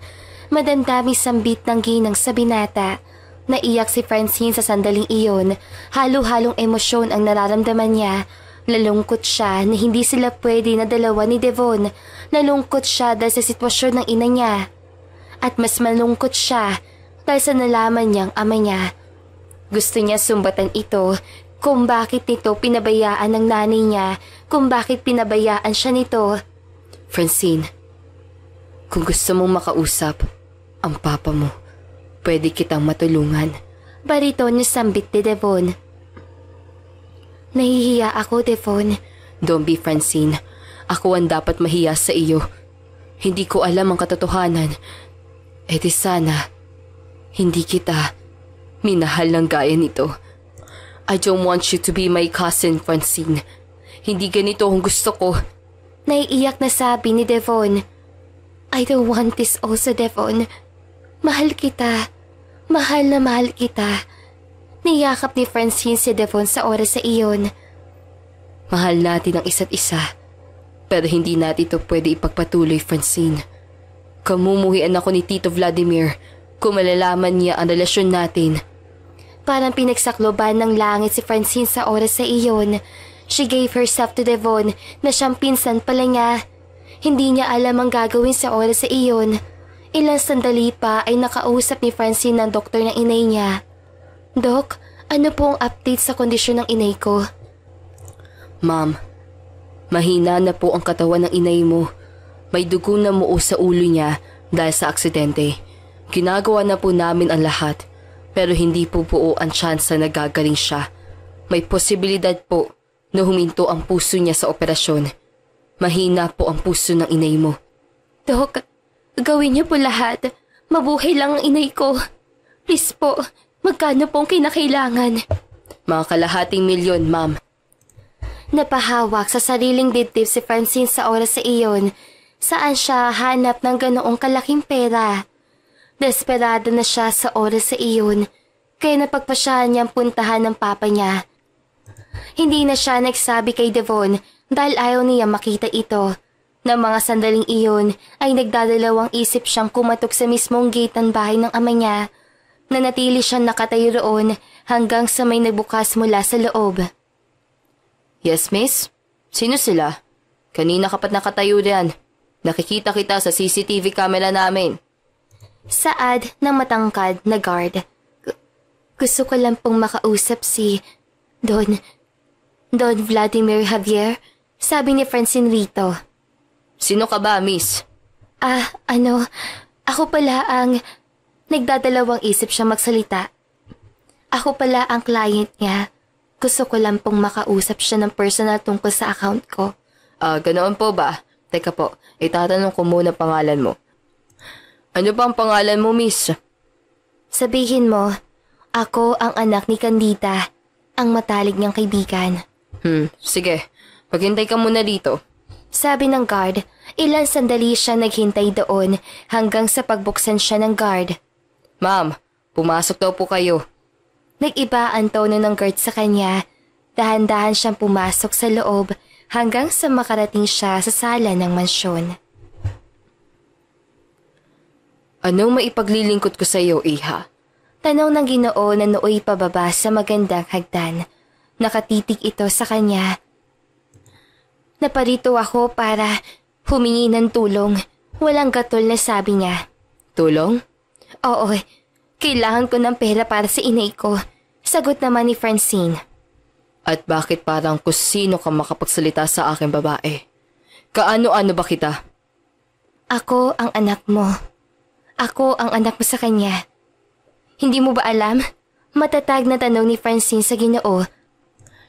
madamdaming sambit ng ginang sa binata. Naiyak si Francine sa sandaling iyon. Halo-halong emosyon ang nararamdaman niya. Nalungkot siya na hindi sila pwede na dalawa ni Devon. Nalungkot siya dahil sa sitwasyon ng ina niya. At mas malungkot siya dahil sa nalaman niyang ama niya. Gusto niya sumbatan ito kung bakit nito pinabayaan ng nanay niya, kung bakit pinabayaan siya nito. Francine, kung gusto mong makausap ang papa mo, pwede kitang matulungan. Bariton niya sambit ni Devon. Nahihiya ako, Devon. Don't be, Francine. Ako ang dapat mahiya sa iyo. Hindi ko alam ang katotohanan. E di sana, hindi kita minahal ng gaya nito. I don't want you to be my cousin, Francine. Hindi ganito ang gusto ko. Naiiyak na sabi ni Devon. I don't want this also, Devon. Mahal kita. Mahal na mahal kita. Niyakap ni Francine si Devon sa oras sa iyon. Mahal natin ang isa't isa. Pero hindi natin ito pwede ipagpatuloy, Francine. Kamumuhian ako ni Tito Vladimir kung malalaman niya ang relasyon natin. Parang pinagsakloban ng langit si Francine sa oras sa iyon. She gave herself to Devon na siyang pinsan pala niya. Hindi niya alam ang gagawin sa oras sa iyon. Ilang sandali pa ay nakausap ni Francine ng doktor ng inay niya. Dok, ano po ang update sa kondisyon ng inay ko? Ma'am, mahina na po ang katawan ng inay mo. May dugo na muo sa ulo niya dahil sa aksidente. Ginagawa na po namin ang lahat, pero hindi po buo ang tsansa na gagaling siya. May posibilidad po na huminto ang puso niya sa operasyon. Mahina po ang puso ng inay mo. Dok, gawin niyo po lahat. Mabuhay lang ang inay ko. Please po, magkano pong kinakailangan? Mga kalahating milyon, ma'am. Napahawak sa sariling dibdib si Francine sa oras sa iyon. Saan siya hanap ng ganoong kalaking pera? Desperado na siya sa oras sa iyon, kaya napagpasyahan niyang puntahan ng papa niya. Hindi na siya nagsabi kay Devon dahil ayaw niya makita ito. Nang mga sandaling iyon ay nagdadalawang isip siyang kumatok sa mismong gate ng bahay ng ama niya. Nanatili siyang nakatayo roon hanggang sa may nagbukas mula sa loob. Yes, miss? Sino sila? Kanina ka pa't nakatayo riyan. Nakikita kita sa CCTV camera namin. Saad ng matangkad na guard. Gusto ko lang pong makausap si Don Vladimir Javier, sabi ni Francine rito. Sino ka ba, miss? Ako pala ang... Nagdadalawang isip siya magsalita. Ako pala ang client niya. Gusto ko lang pong makausap siya ng personal tungkol sa account ko. Ganoon po ba? Teka po, itatanong ko muna pangalan mo. Ano ba ang pangalan mo, miss? Sabihin mo, ako ang anak ni Candida, ang matalik niyang kaibigan. Sige. Maghintay ka muna dito. Sabi ng guard, ilang sandali siya naghintay doon hanggang sa pagbuksan siya ng guard. Ma'am, pumasok daw po kayo. Nag-iba ang tono ng guard sa kanya. Dahan-dahan siyang pumasok sa loob hanggang sa makarating siya sa sala ng mansyon. Anong maipaglilingkod ko sa iyo, Iha? Tanong ng Ginoo na nooy pababa sa magandang hagdan. Nakatitig ito sa kanya. Naparito ako para humingi ng tulong. Walang gatol na sabi niya. Tulong? Oo, kailangan ko ng pera para sa inay ko. Sagot naman ni Francine. At bakit parang kusino ka makapagsalita sa aking babae? Kaano-ano ba kita? Ako ang anak mo. Ako ang anak mo sa kanya. Hindi mo ba alam? Matatag na tanong ni Francine sa Ginoo.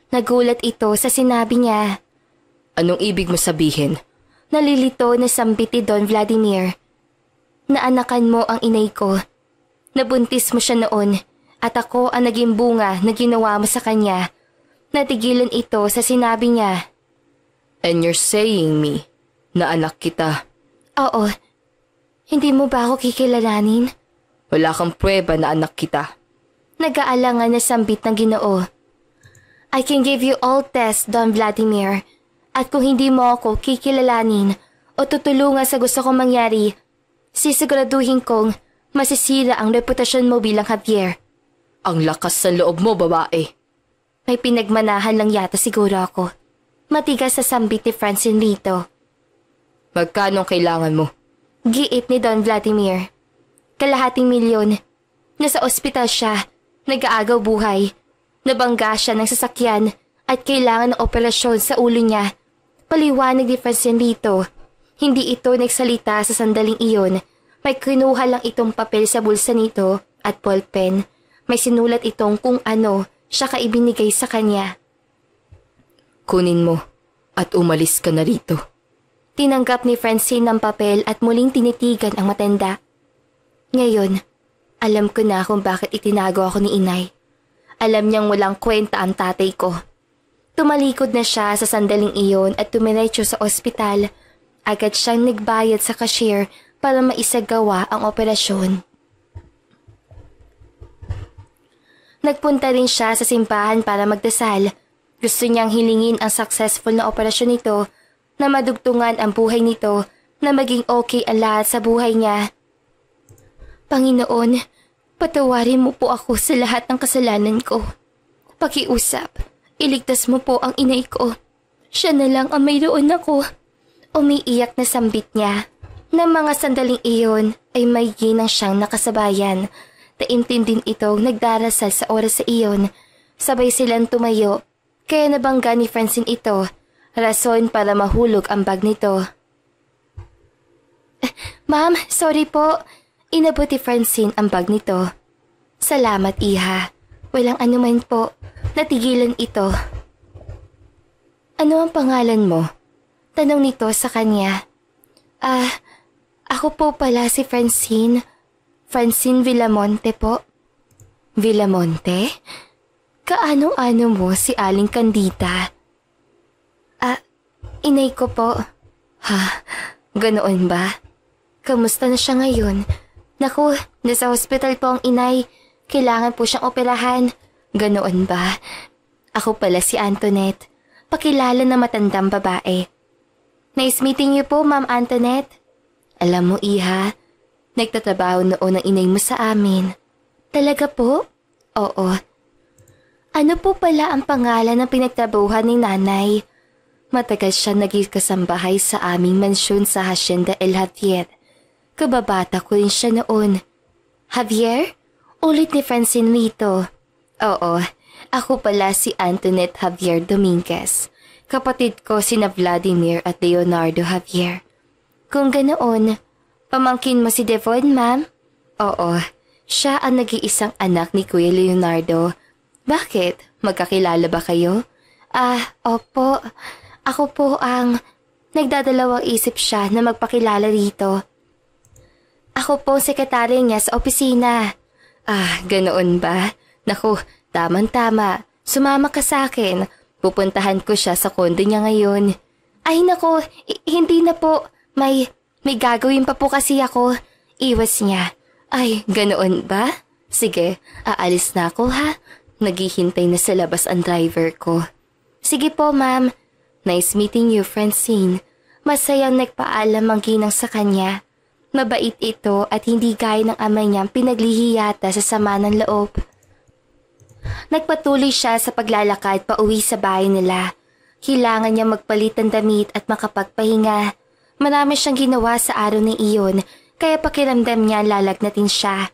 Nagulat ito sa sinabi niya. Anong ibig mo sabihin? Nalilito na sambit ni Don Vladimir. Naanakan mo ang inay ko. Nabuntis mo siya noon at ako ang naging bunga na ginawa mo sa kanya. Natigilan ito sa sinabi niya. And you're saying me na anak kita? Oo. Hindi mo ba ako kikilalanin? Wala kang pruweba na anak kita. Nag-aalangan na sambit ng Ginoo. I can give you all tests, Don Vladimir. At kung hindi mo ako kikilalanin o tutulungan sa gusto kong mangyari, Sisiguraduhin kong masisira ang reputasyon mo bilang Javier. Ang lakas sa loob mo, babae. May pinagmanahan lang yata siguro ako. Matigas sa sambit ni Francine rito. Magkano kailangan mo? Giit ni Don Vladimir. ₱250,000. Nasa ospital siya, nag-aagaw buhay. Nabangga siya ng sasakyan at kailangan ng operasyon sa ulo niya. Paliwanag ni Francine rito. Hindi ito nagsalita sa sandaling iyon. May kinuha lang itong papel sa bulsa nito at ballpen. May sinulat itong kung ano siya kaibinigay sa kanya. Kunin mo at umalis ka na rito. Tinanggap ni Francine ang papel at muling tinitigan ang matanda. Ngayon, alam ko na kung bakit itinago ako ni inay. Alam niyang walang kwenta ang tatay ko. Tumalikod na siya sa sandaling iyon at tumiretso sa ospital. Agad siyang nagbayad sa cashier para maisagawa ang operasyon. Nagpunta rin siya sa simbahan para magdasal. Gusto niyang hilingin ang successful na operasyon nito, na madugtungan ang buhay nito, na maging okay ang lahat sa buhay niya. Panginoon, patawarin mo po ako sa lahat ng kasalanan ko. Pakiusap, iligtas mo po ang inay ko. Siya na lang ang mayroon ako. Umiiyak na sambit niya. Na mga sandaling iyon ay may ginang siyang nakasabayan. Taimtim itong nagdarasal sa oras sa iyon. Sabay silang tumayo, kaya nabangga ni Francine ito. Rason para mahulog ang bag nito. Ma'am, sorry po. Inabot ni Francine ang bag nito. Salamat, iha. Walang anuman po. Natigilan ito. Ano ang pangalan mo? Tanong nito sa kanya. Ako po pala si Francine. Francine Villamonte po. Villamonte? Kaano-ano mo si Aling Candita? Inay ko po. Ha? Ganoon ba? Kamusta na siya ngayon? Naku, nasa hospital po ang inay. Kailangan po siyang operahan. Ganoon ba? Ako pala si Antoinette. Pakilala na matandang babae. Nice meeting you po, Ma'am Antoinette. Alam mo, iha, nagtatrabaho noon ang inay mo sa amin. Talaga po? Oo. Ano po pala ang pangalan ng pinagtrabahuhan ni nanay? Matagal siya naging kasambahay sa aming mansyon sa Hacienda El Javier. Kababata ko rin siya noon. Javier? Ulit ni Francine rito. Oo, ako pala si Antoinette Javier Dominguez. Kapatid ko sina Vladimir at Leonardo Javier. Kung ganoon, pamangkin mo si Devon, ma'am? Oo, siya ang nag-iisang anak ni Kuya Leonardo. Bakit? Magkakilala ba kayo? Opo. Ako po ang nagdadalawang isip siya na magpakilala rito. Ako po ang sekretary niya sa opisina. Ganoon ba? Naku, tamang-tama. Sumama ka sa akin. Pupuntahan ko siya sa kondo niya ngayon. Ay naku, hindi na po. May gagawin pa po kasi ako. Iwas niya. Ay, ganoon ba? Sige, aalis na ako ha. Naghihintay na sa labas ang driver ko. Sige po, ma'am. Nice meeting you, Francine. Masayang nagpaalam ang ginang sa kanya. Mabait ito at hindi gaya ng ama niyang pinaglihiyata sa sama ng loob. Nagpatuloy siya sa paglalakad pauwi sa bahay nila. Kailangan niya magpalit ng damit at makapagpahinga. Marami siyang ginawa sa araw na iyon, kaya pakiramdam niya lalagnatin siya.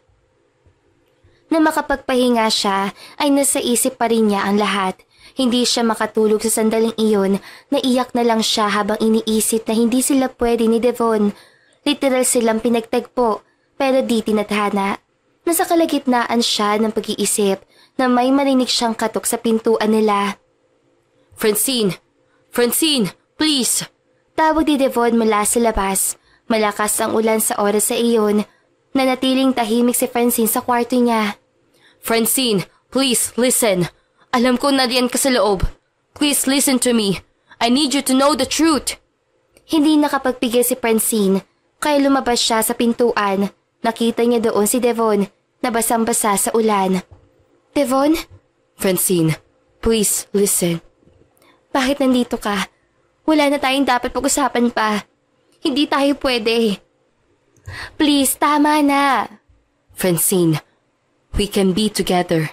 Nang makapagpahinga siya, ay nasa isip pa rin niya ang lahat. Hindi siya makatulog sa sandaling iyon, naiyak na lang siya habang iniisip na hindi sila pwede ni Devon. Literal silang pinagtagpo, pero di tinadhana. Nasa kalagitnaan siya ng pag-iisip na may marinig siyang katok sa pintuan nila. Francine! Francine! Please! Tawag ni Devon mula sa labas. Malakas ang ulan sa oras sa iyon. Nanatiling tahimik si Francine sa kwarto niya. Francine, please listen. Alam ko nariyan ka sa loob. Please listen to me. I need you to know the truth. Hindi nakapagpigil si Francine, kaya lumabas siya sa pintuan. Nakita niya doon si Devon na basang-basa sa ulan. Devon? Francine, please listen. Bakit nandito ka? Wala na tayong dapat pag-usapan pa. Hindi tayo pwede. Please, tama na. Francine, we can be together.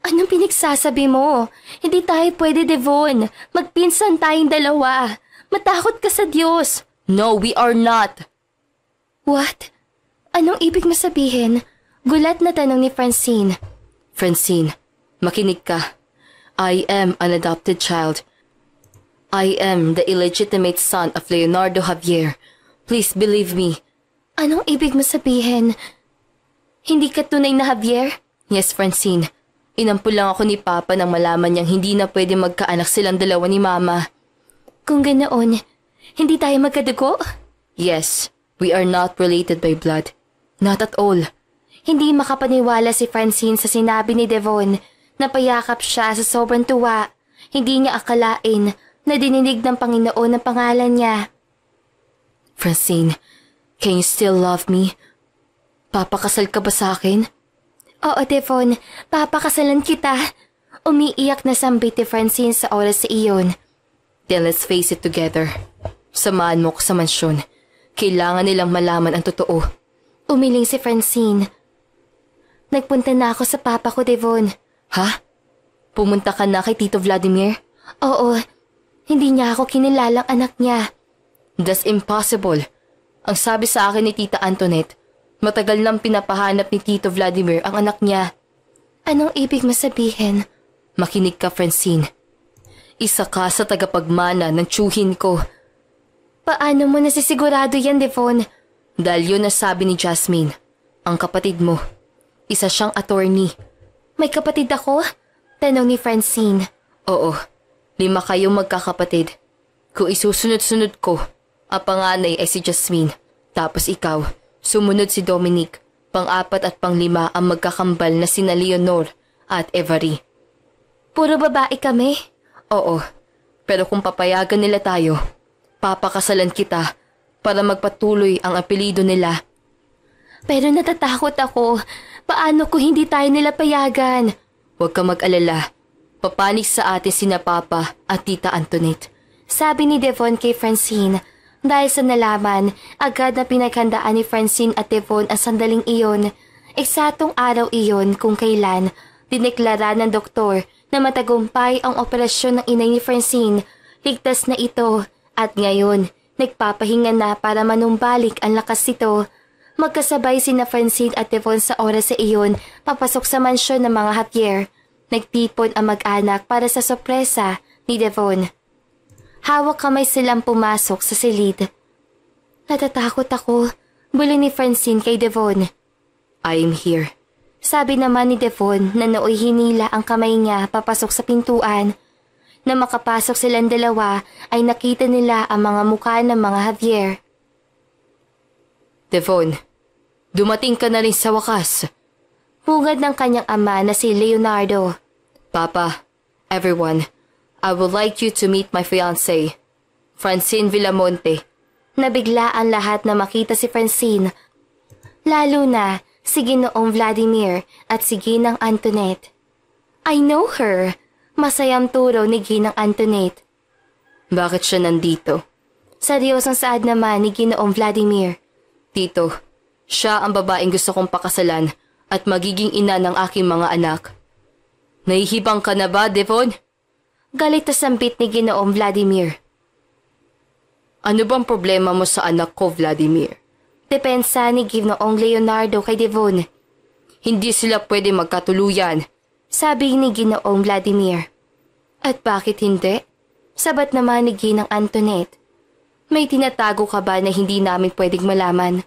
Anong pinagsasabi mo? Hindi tayo pwede, Devon. Magpinsan tayong dalawa. Matakot ka sa Diyos. No, we are not. What? Anong ibig mo sabihin? Gulat na tanong ni Francine. Francine, makinig ka. I am an adopted child. I am the illegitimate son of Leonardo Javier. Please believe me. Anong ibig mo sabihin? Hindi ka tunay na Javier? Yes, Francine. Inampun lang ako ni Papa nang malaman niyang hindi na pwede magkaanak silang dalawa ni Mama. Kung ganoon, hindi tayo magkadugo? Yes, we are not related by blood. Not at all. Hindi makapaniwala si Francine sa sinabi ni Devon. Napayakap siya sa sobrang tuwa. Hindi niya akalain na dininig ng Panginoon ang pangalan niya. Francine, can you still love me? Papakasal ka ba sa akin? Oo, Devon. Papakasalan kita. Umiiyak na sambit ni Francine sa oras sa iyon. Then let's face it together. Samahan mo ko sa mansyon. Kailangan nilang malaman ang totoo. Umiling si Francine. Nagpunta na ako sa papa ko, Devon. Ha? Pumunta ka na kay Tito Vladimir? Oo. Hindi niya ako kinilalang anak niya. That's impossible. Ang sabi sa akin ni Tita Antoinette, matagal nang pinapahanap ni Tito Vladimir ang anak niya. Anong ibig mo sabihin? Makinig ka, Francine. Isa ka sa tagapagmana ng tiyuhin ko. Paano mo nasisigurado yan, Devon? Dahil yun nasabi ni Jasmine, ang kapatid mo. Isa siyang attorney. May kapatid ako? Tanong ni Francine. Oo, 5 kayong magkakapatid. Kung isusunod-sunod ko, ang panganay ay si Jasmine. Tapos ikaw, sumunod si Dominic. Pang-4 at pang-5 ang magkakambal na sina Leonor at Every. Puro babae kami? Oo, pero kung papayagan nila tayo, papakasalan kita para magpatuloy ang apelido nila. Pero natatakot ako. Paano kung hindi tayo nila payagan? Huwag ka mag-alala. Papanig sa atin sina Papa at Tita Antoinette. Sabi ni Devon kay Francine. Dahil sa nalaman, agad na pinaghandaan ni Francine at Devon ang sandaling iyon. Eksatong araw iyon kung kailan, dineklara ng doktor na matagumpay ang operasyon ng inay ni Francine. Ligtas na ito at ngayon, nagpapahinga na para manumbalik ang lakas nito. Magkasabay sina Francine at Devon sa oras sa iyon papasok sa mansyon ng mga Javier. Nagtipon ang mag-anak para sa sorpresa ni Devon. Hawak kamay silang pumasok sa silid. Natatakot ako, bulong ni Francine kay Devon. I am here. Sabi naman ni Devon na nooy hinila ang kamay niya papasok sa pintuan. Na makapasok silang dalawa ay nakita nila ang mga mukha ng mga Javier. Devon, dumating ka na rin sa wakas. Pungad ng kanyang ama na si Leonardo. Papa, everyone, I would like you to meet my fiancée, Francine Villamonte. Nabigla ang lahat na makita si Francine. Lalo na si Ginoong Vladimir at si Ginang Antoinette. I know her. Masayang turo ni Ginang Antoinette. Bakit siya nandito? Seryosong saad naman ni Ginoong Vladimir. Tito, siya ang babaeng gusto kong pakasalan at magiging ina ng aking mga anak. Nahihibang ka na ba, Devon? Galit na sambit ni Ginoong Vladimir. Ano bang problema mo sa anak ko, Vladimir? Depensa ni Ginoong Leonardo kay Devon. Hindi sila pwede magkatuluyan. Sabi ni Ginoong Vladimir. At bakit hindi? Sabat naman ni Ginang Antoinette. May tinatago ka ba na hindi namin pwedeng malaman?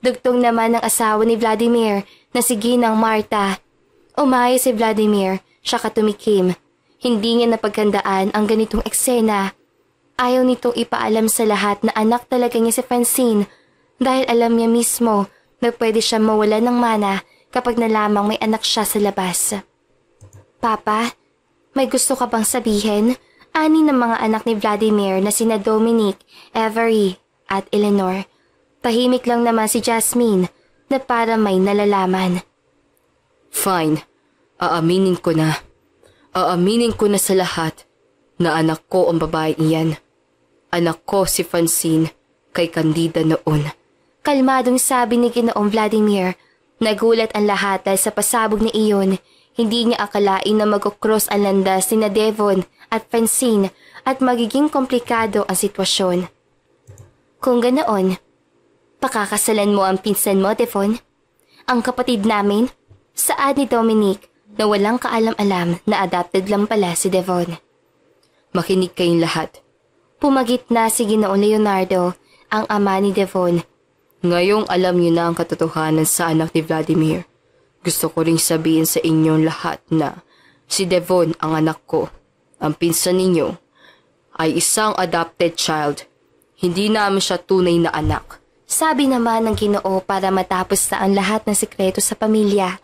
Dugtong naman ng asawa ni Vladimir na si Ginang Marta. Umayos si Vladimir, siya katumikim. Hindi niya napaghandaan ang ganitong eksena. Ayaw nitong ipaalam sa lahat na anak talaga niya si Francine dahil alam niya mismo na pwede siya mawala ng mana kapag nalamang may anak siya sa labas. Papa, may gusto ka bang sabihin? Ani ng mga anak ni Vladimir na sina Dominic, Avery at Eleanor. Tahimik lang naman si Jasmine na para may nalalaman. Fine, aaminin ko na. Aaminin ko na sa lahat na anak ko ang babae iyan. Anak ko si Francine kay Candida noon. Kalmadong sabi ni Ginoong Vladimir. Nagulat ang lahat dahil sa pasabog ni iyon. Hindi niya akalain na mag-cross ang landas ni Devon at Francine at magiging komplikado ang sitwasyon. Kung ganoon, pakakasalan mo ang pinsan mo, Devon? Ang kapatid namin? Saad ni Dominic na walang kaalam-alam na adopted lang pala si Devon. Makinig kayong lahat. Pumagit na si Ginoong Leonardo, ang ama ni Devon. Ngayong alam niyo na ang katotohanan sa anak ni Vladimir. Gusto ko ring sabihin sa inyong lahat na si Devon ang anak ko. Ang pinsan ninyo ay isang adopted child. Hindi namin siya tunay na anak. Sabi naman ng Ginoo para matapos na ang lahat ng sekreto sa pamilya.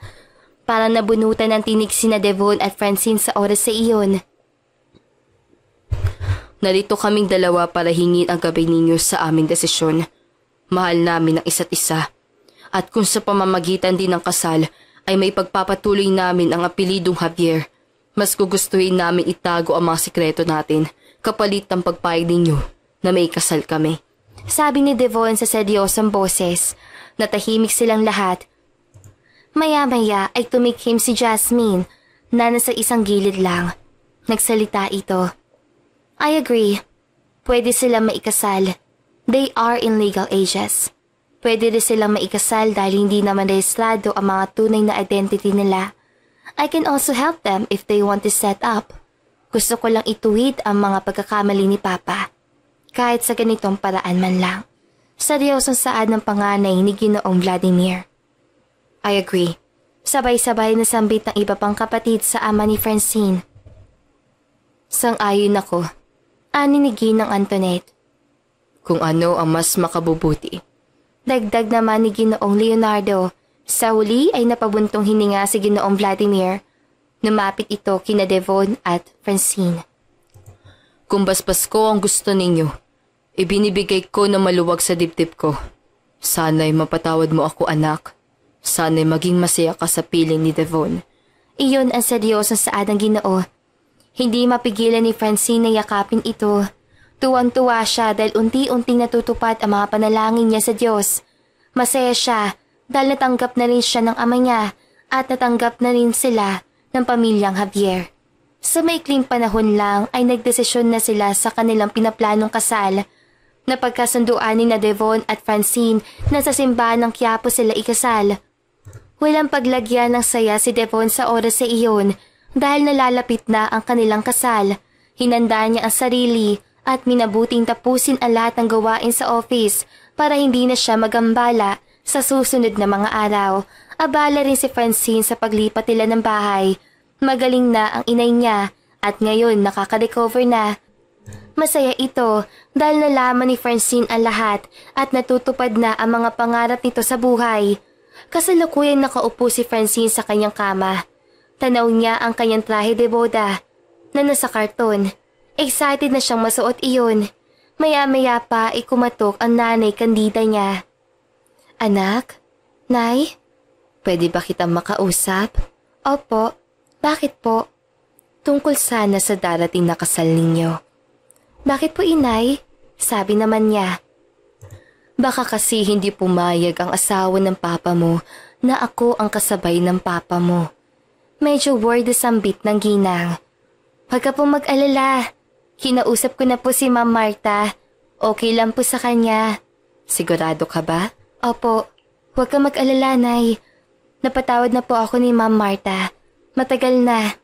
Para nabunutan ng tinig sina Devon at Francine sa oras sa iyon. Narito kaming dalawa para hingin ang gabay ninyo sa aming desisyon. Mahal namin ang isa't isa. At kung sa pamamagitan din ng kasal ay may pagpapatuloy namin ang apelidong Javier, mas gugustuhin namin itago ang mga sikreto natin kapalit ng pagpayag ninyo na may kasal kami. Sabi ni Devon sa seryosong boses. Natahimik silang lahat. Maya-maya ay tumikhim si Jasmine na nasa isang gilid lang. Nagsalita ito. I agree. Pwede silang maikasal. They are in legal ages. Pwede rin silang maikasal dahil hindi naman rehistrado ang mga tunay na identity nila. I can also help them if they want to set up. Gusto ko lang ituwid ang mga pagkakamali ni Papa. Kahit sa ganitong paraan man lang. Seryosong saad ng panganay ni Ginoong Vladimir. I agree. Sabay-sabay na sambit ng iba pang kapatid sa ama ni Francine. Sang-ayon ako. Ani ni Ginang Antoinette. Kung ano ang mas makabubuti. Dagdag naman ni Ginoong Leonardo. Sa huli ay napabuntong hininga si Ginoong Vladimir. Lumapit ito kina Devon at Francine. Kung basbas ko ang gusto ninyo, ibinibigay ko na maluwag sa dibdib ko. Sana'y mapatawad mo ako, anak. Sana'y maging masaya ka sa piling ni Devon. Iyon ang seryosong saad ng Ginoo. Hindi mapigilan ni Francine na yakapin ito. Tuwang-tuwa siya dahil unti-unting natutupad ang mga panalangin niya sa Diyos. Masaya siya dahil natanggap na rin siya ng ama niya at natanggap na rin sila ng pamilyang Javier. Sa maikling panahon lang ay nagdesisyon na sila sa kanilang pinaplanong kasal. Napagkasunduan ni Devon at Francine na sa simbahan ng Quiapo sila ikasal. Walang paglagyan ng saya si Devon sa oras sa iyon dahil nalalapit na ang kanilang kasal. Hinanda niya ang sarili at minabuting tapusin ang lahat ng gawain sa office para hindi na siya magambala sa susunod na mga araw. Abala rin si Francine sa paglipat nila ng bahay. Magaling na ang inay niya at ngayon nakaka-recover na. Masaya ito dahil nalaman ni Francine ang lahat at natutupad na ang mga pangarap nito sa buhay. Kasalukuyang nakaupo si Francine sa kanyang kama. Tanaw niya ang kanyang trahe de boda na nasa karton. Excited na siyang masuot iyon. Maya-maya pa ikumatok ang nanay Candida niya. Anak? Nay? Pwede ba kitang makausap? Opo. Bakit po? Tungkol sana sa darating na kasal ninyo. Bakit po, inay? Sabi naman niya. Baka kasi hindi pumayag ang asawa ng papa mo na ako ang kasabay ng papa mo. Medyo worried ang bit ng ginang. Huwag ka pong mag-alala. Kinausap ko na po si Ma'am Marta. Okay lang po sa kanya. Sigurado ka ba? Opo. Huwag ka mag-alala, Nay. Napatawad na po ako ni Ma'am Marta. Matagal na.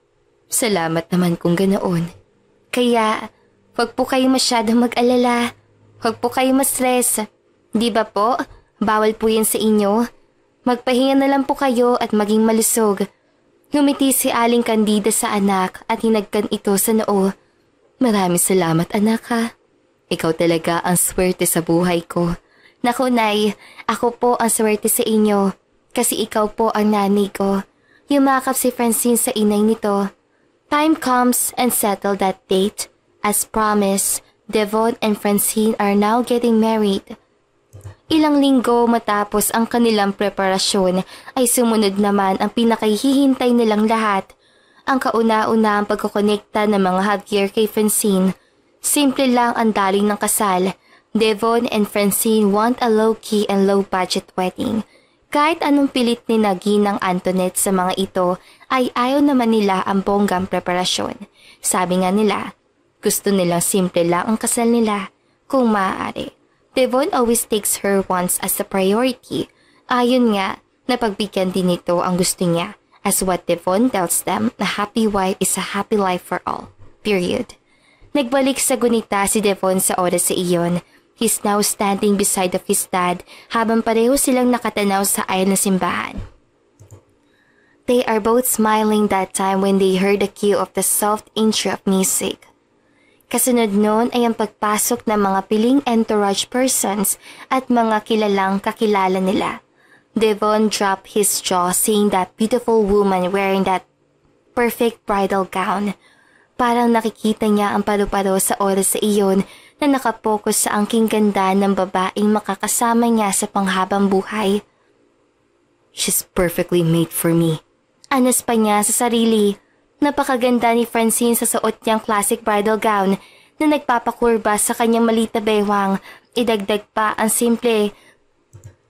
Salamat naman kung ganoon. Kaya, huwag po kayo masyadong mag-alala. Huwag po kayo ma-stress. Di ba po? Bawal po yan sa inyo. Magpahinga na lang po kayo at maging malusog. Ngumiti si Aling Candida sa anak at hinagkan ito sa noo. Maraming salamat, anak, ha. Ikaw talaga ang swerte sa buhay ko. Naku, Nay, ako po ang swerte sa inyo. Kasi ikaw po ang nanay ko. Yumakap si Francine sa inay nito. Time comes and settle that date. As promised, Devon and Francine are now getting married. Ilang linggo matapos ang kanilang preparasyon ay sumunod naman ang pinakahihintay nilang lahat. Ang kauna-una ang pagkokonekta ng mga Javier kay Francine. Simple lang ang daling ng kasal. Devon and Francine want a low-key and low-budget wedding. Kahit anong pilit ni Ginang Antoinette sa mga ito ay ayaw naman nila ang bonggang preparasyon. Sabi nga nila, gusto nilang simple lang ang kasal nila kung maaari. Devon always takes her wants as a priority. Ayon nga, napagbigyan din nito ang gusto niya. As what Devon tells them, a happy wife is a happy life for all. Period. Nagbalik sa gunita si Devon sa oras sa iyon. He's now standing beside of his dad habang pareho silang nakatanaw sa aisle na simbahan. They are both smiling that time when they heard the cue of the soft intro of music. Kasunod noon ay ang pagpasok ng mga piling entourage persons at mga kilalang kakilala nila. Devon dropped his jaw seeing that beautiful woman wearing that perfect bridal gown. Parang nakikita niya ang paru-paro sa oras sa iyon na nakapokus sa angking ganda ng babaeng makakasama niya sa panghabang buhay. She's perfectly made for me. Anas pa niya sa sarili. Napakaganda ni Francine sa suot niyang classic bridal gown na nagpapakurba sa kanyang maliit na bewang. Idagdag pa ang simple.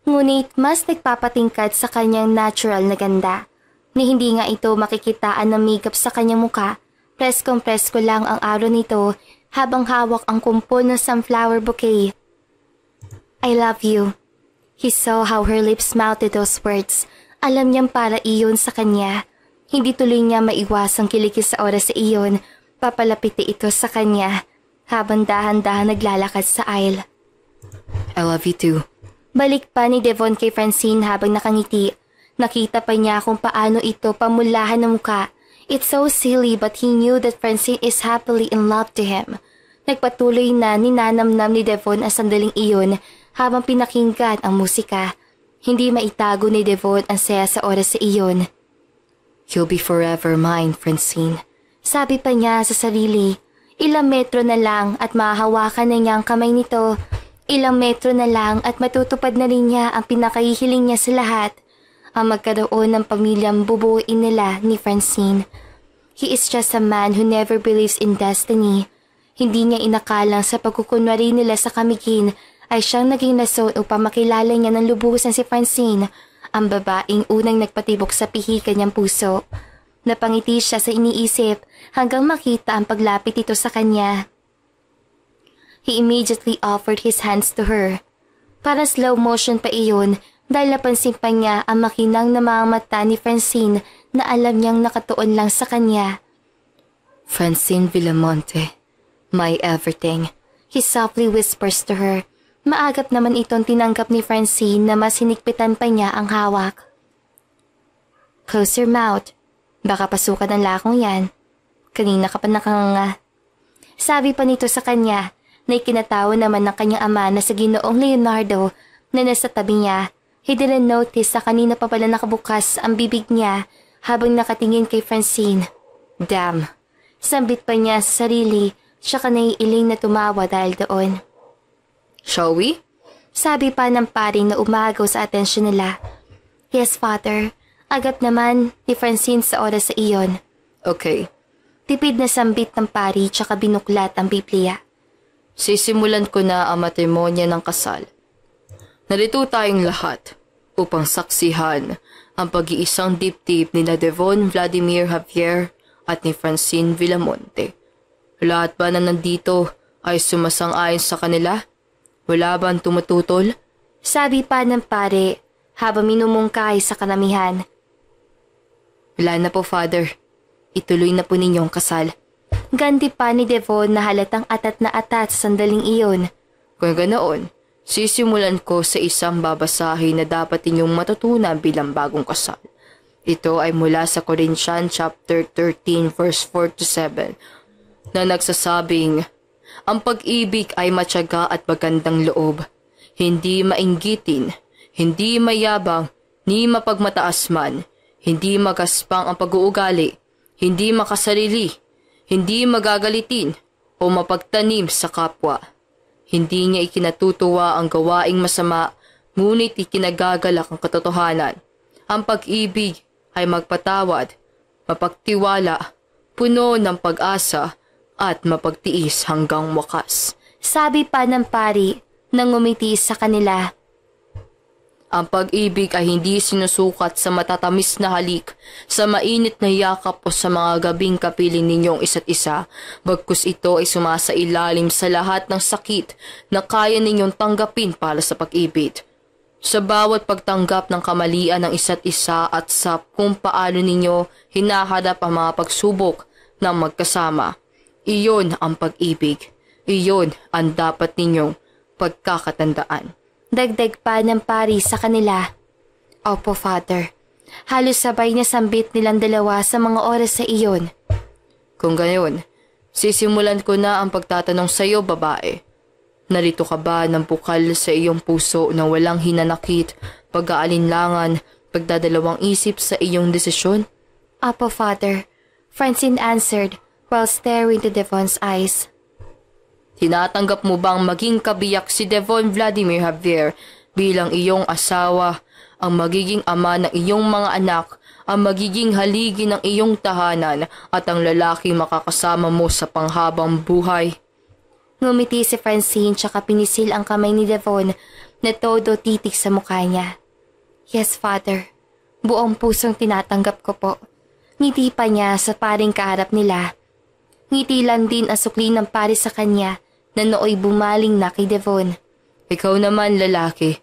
Ngunit mas nagpapatingkad sa kanyang natural na ganda. Ni hindi nga ito makikitaan ng makeup sa kanyang muka. Preskong-presko lang ang araw nito habang hawak ang kumpol ng sunflower bouquet. I love you. He saw how her lips mouthed those words. Alam niyang para iyon sa kanya. Hindi tuloy niya maiwasang kilikis sa oras sa iyon. Papalapiti ito sa kanya habang dahan-dahan naglalakad sa aisle. I love you too. Balik pa ni Devon kay Francine habang nakangiti. Nakita pa niya kung paano ito pamulahan ng muka. It's so silly but he knew that Francine is happily in love to him. Nagpatuloy na ninanamnam ni Devon ang sandaling iyon habang pinakinggan ang musika. Hindi maitago ni Devon ang saya sa oras sa iyon. You'll be forever mine, Francine. Sabi pa niya sa sarili. Ilang metro na lang at mahahawakan na niya ang kamay nito. Ilang metro na lang at matutupad na rin niya ang pinakahihiling niya sa lahat. Ang magkaroon ng pamilyang bubuuin nila ni Francine. He is just a man who never believes in destiny. Hindi niya inakalang sa pagkukunwari nila sa kamigin ay siyang naging rason upang makilala niya ng lubusan si Francine, ang babaeng unang nagpatibok sa pihikan niyang puso. Napangiti siya sa iniisip hanggang makita ang paglapit ito sa kanya. He immediately offered his hands to her. Para slow motion pa iyon, dahil napansin pa niya ang makinang na mga mata ni Francine na alam niyang nakatuon lang sa kanya. Francine Villamonte, my everything. He softly whispers to her. Maagap naman itong tinanggap ni Francine na mas hinigpitan pa niya ang hawak. Close your mouth. Baka pasukan ng lakong yan. Kanina ka pa nakanganga. Sabi pa nito sa kanya na ikinatawa naman ng kanyang ama na sa Ginoong Leonardo na nasa tabi niya. He didn't notice na kanina pa pala nakabukas ang bibig niya habang nakatingin kay Francine. Damn. Sambit pa niya sa sarili, siya ka naiiling na tumawa dahil doon. Shall we? Sabi pa ng paring na umagaw sa atensyon nila. Yes, father. Agad naman ni Francine sa oras sa iyon. Okay. Tipid na sambit ng pari tsaka binuklat ang Biblia. Sisimulan ko na ang matimonya ng kasal. Narito tayong lahat upang saksihan ang pag-iisang dibdib ni Devon Vladimir Javier at ni Francine Villamonte. Lahat ba na nandito ay sumasang-ayon sa kanila? Wala bang tumututol? Sabi pa ng pare habang minumungkay sa karamihan. Wala na po, Father. Ituloy na po ninyong kasal. Ganti pa ni Devon na halatang atat na atat sa sandaling iyon. Kung ganoon, sisimulan ko sa isang babasahin na dapat inyong matutunan bilang bagong kasal. Ito ay mula sa Corinthians chapter 13 verse 4 to 7 na nagsasabing, ang pag-ibig ay matyaga at magandang loob, hindi mainggitin, hindi mayabang, ni mapagmataas man, hindi magaspang ang pag-uugali, hindi makasarili, hindi magagalitin o mapagtanim sa kapwa. Hindi niya ikinatutuwa ang gawaing masama, ngunit ikinagagalak ang katotohanan. Ang pag-ibig ay magpatawad, mapagtiwala, puno ng pag-asa at mapagtiis hanggang wakas. Sabi pa ng pari nang ngumiti sa kanila. Ang pag-ibig ay hindi sinusukat sa matatamis na halik, sa mainit na yakap o sa mga gabing kapiling ninyong isa't isa, bagkus ito ay sumasailalim sa lahat ng sakit na kaya ninyong tanggapin para sa pag-ibig. Sa bawat pagtanggap ng kamalian ng isa't isa at sa kung paano ninyo hinaharap ang mga pagsubok ng magkasama. Iyon ang pag-ibig. Iyon ang dapat ninyong pagkakatandaan. Dagdag pa ng pari sa kanila. Opo, Father. Halos sabay na sambit nilang dalawa sa mga oras sa iyon. Kung gayon, sisimulan ko na ang pagtatanong sa iyo, babae. Narito ka ba ng bukal sa iyong puso na walang hinanakit, pag-aalinlangan, pagdadalawang isip sa iyong desisyon? Opo, Father. Francine answered while staring into Devon's eyes. Tinatanggap mo bang maging kabiyak si Devon Vladimir Javier bilang iyong asawa, ang magiging ama ng iyong mga anak, ang magiging haligi ng iyong tahanan at ang lalaki makakasama mo sa panghabang buhay? Ngumiti si Francine tsaka pinisil ang kamay ni Devon na todo titik sa mukha niya. Yes, Father. Buong pusong tinatanggap ko po. Ngiti pa niya sa paring kaharap nila. Ngiti lang din ang sukli ng pari sa kanya na nooy bumaling na kay Devon. Ikaw naman, lalaki.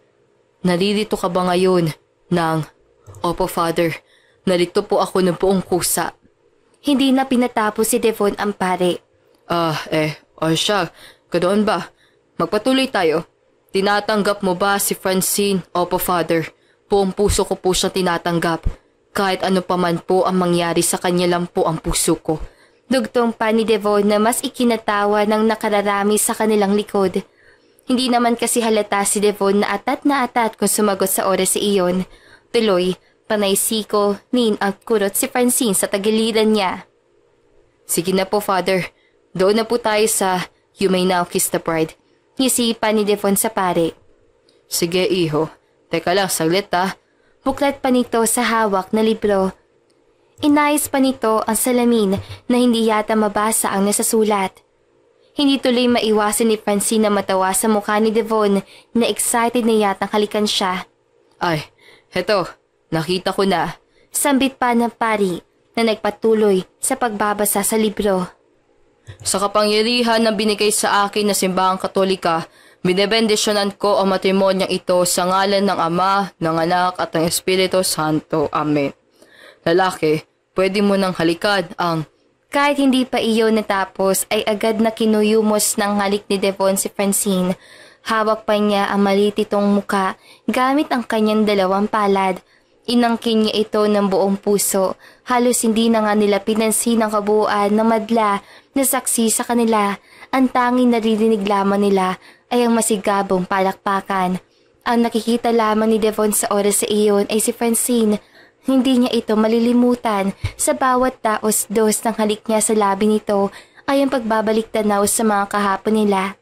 Naririto ka ba ngayon ng... Opo, Father. Narito po ako ng buong kusa. Hindi na pinatapos si Devon ang pare. Siya. Ganoon ba? Magpatuloy tayo. Tinatanggap mo ba si Francine? Opo, Father. Buong puso ko po siya tinatanggap. Kahit ano pa man po ang mangyari sa kanya lang po ang puso ko. Dugtong pa ni Devon na mas ikinatawa ng nakararami sa kanilang likod. Hindi naman kasi halata si Devon na atat kung sumagot sa oras sa iyon. Tuloy, panay siko, nin ang kurot si Francine sa tagiliran niya. Sige na po, Father. Doon na po tayo sa You May Now Kiss the Bride. Ngisi pa ni Devon sa pare. Sige, iho. Teka lang, saglit ha. Buklat pa nito sa hawak na libro. Inayos pa nito ang salamin na hindi yata mabasa ang nasasulat. Hindi tuloy maiwasan ni Francine na matawa sa mukha ni Devon na excited na yatang halikan siya. Ay, heto, nakita ko na. Sambit pa ng pari na nagpatuloy sa pagbabasa sa libro. Sa kapangyarihan na binigay sa akin na simbahang Katolika, binebendisyonan ko ang matrimonyang ito sa ngalan ng Ama, ng Anak at ng Espiritu Santo. Amen. Lalaki, pwede mo nang halikan ang... Kahit hindi pa iyon natapos ay agad na kinuyumos ng halik ni Devon si Francine. Hawak pa niya ang malititong muka gamit ang kanyang dalawang palad. Inangkin niya ito ng buong puso. Halos hindi na nga nila pinansin ang kabuuan na madla na saksi sa kanila. Ang tanging naririnig lamang nila ay ang masigabong palakpakan. Ang nakikita lamang ni Devon sa oras sa iyon ay si Francine. Hindi niya ito malilimutan. Sa bawat daos-dos ng halik niya sa labi nito ay ang pagbabalik tanaw sa mga kahapon nila.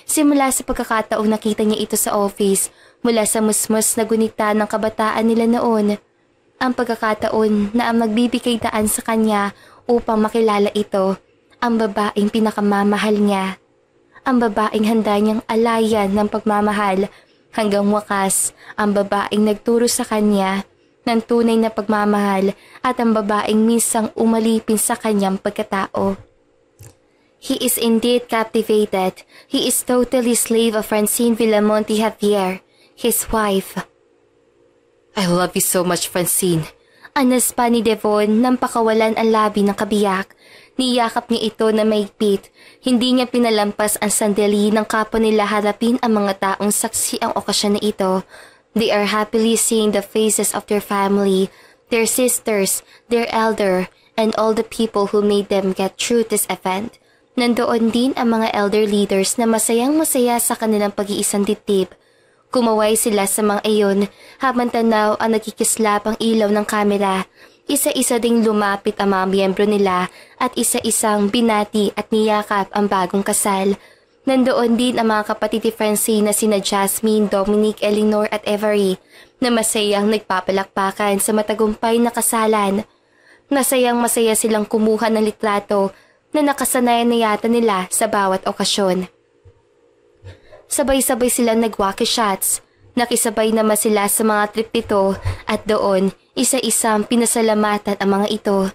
Simula sa pagkakataong nakita niya ito sa office, mula sa musmus na gunita ng kabataan nila noon. Ang pagkakataon na ang magbibigay daan sa kanya upang makilala ito, ang babaeng pinakamamahal niya. Ang babaeng handa niyang alayan ng pagmamahal hanggang wakas ang babaeng nagturo sa kanya ng tunay na pagmamahal at ang babaeng minsang umalipin sa kanyang pagkatao. He is indeed captivated. He is totally slave of Francine Villamonte Javier, his wife. I love you so much, Francine. Anas pa ni Devon nang pakawalan ang labi ng kabiyak. Niyakap niya ito na maigpit. Hindi niya pinalampas ang sandali ng kapwa nila harapin ang mga taong saksi ang okasyon na ito. They are happily seeing the faces of their family, their sisters, their elder, and all the people who made them get through this event. Nandoon din ang mga elder leaders na masayang-masaya sa kanilang pag-iisang dibdib. Kumaway sila sa mga iyon habang tanaw ang nagkikislap ang ilaw ng kamera. Isa-isa ding lumapit ang mga miyembro nila at isa-isang binati at niyakap ang bagong kasal. Nandoon din ang mga kapatid ni Francine na sina Jasmine, Dominic, Eleanor at Avery na masayang nagpapalakpakan sa matagumpay na kasalan. Masayang-masaya silang kumuha ng litrato na nakasanayan na yata nila sa bawat okasyon. Sabay-sabay silang nag-wacky shots. Nakisabay naman sila sa mga trip nito at doon isa-isang pinasalamatan ang mga ito.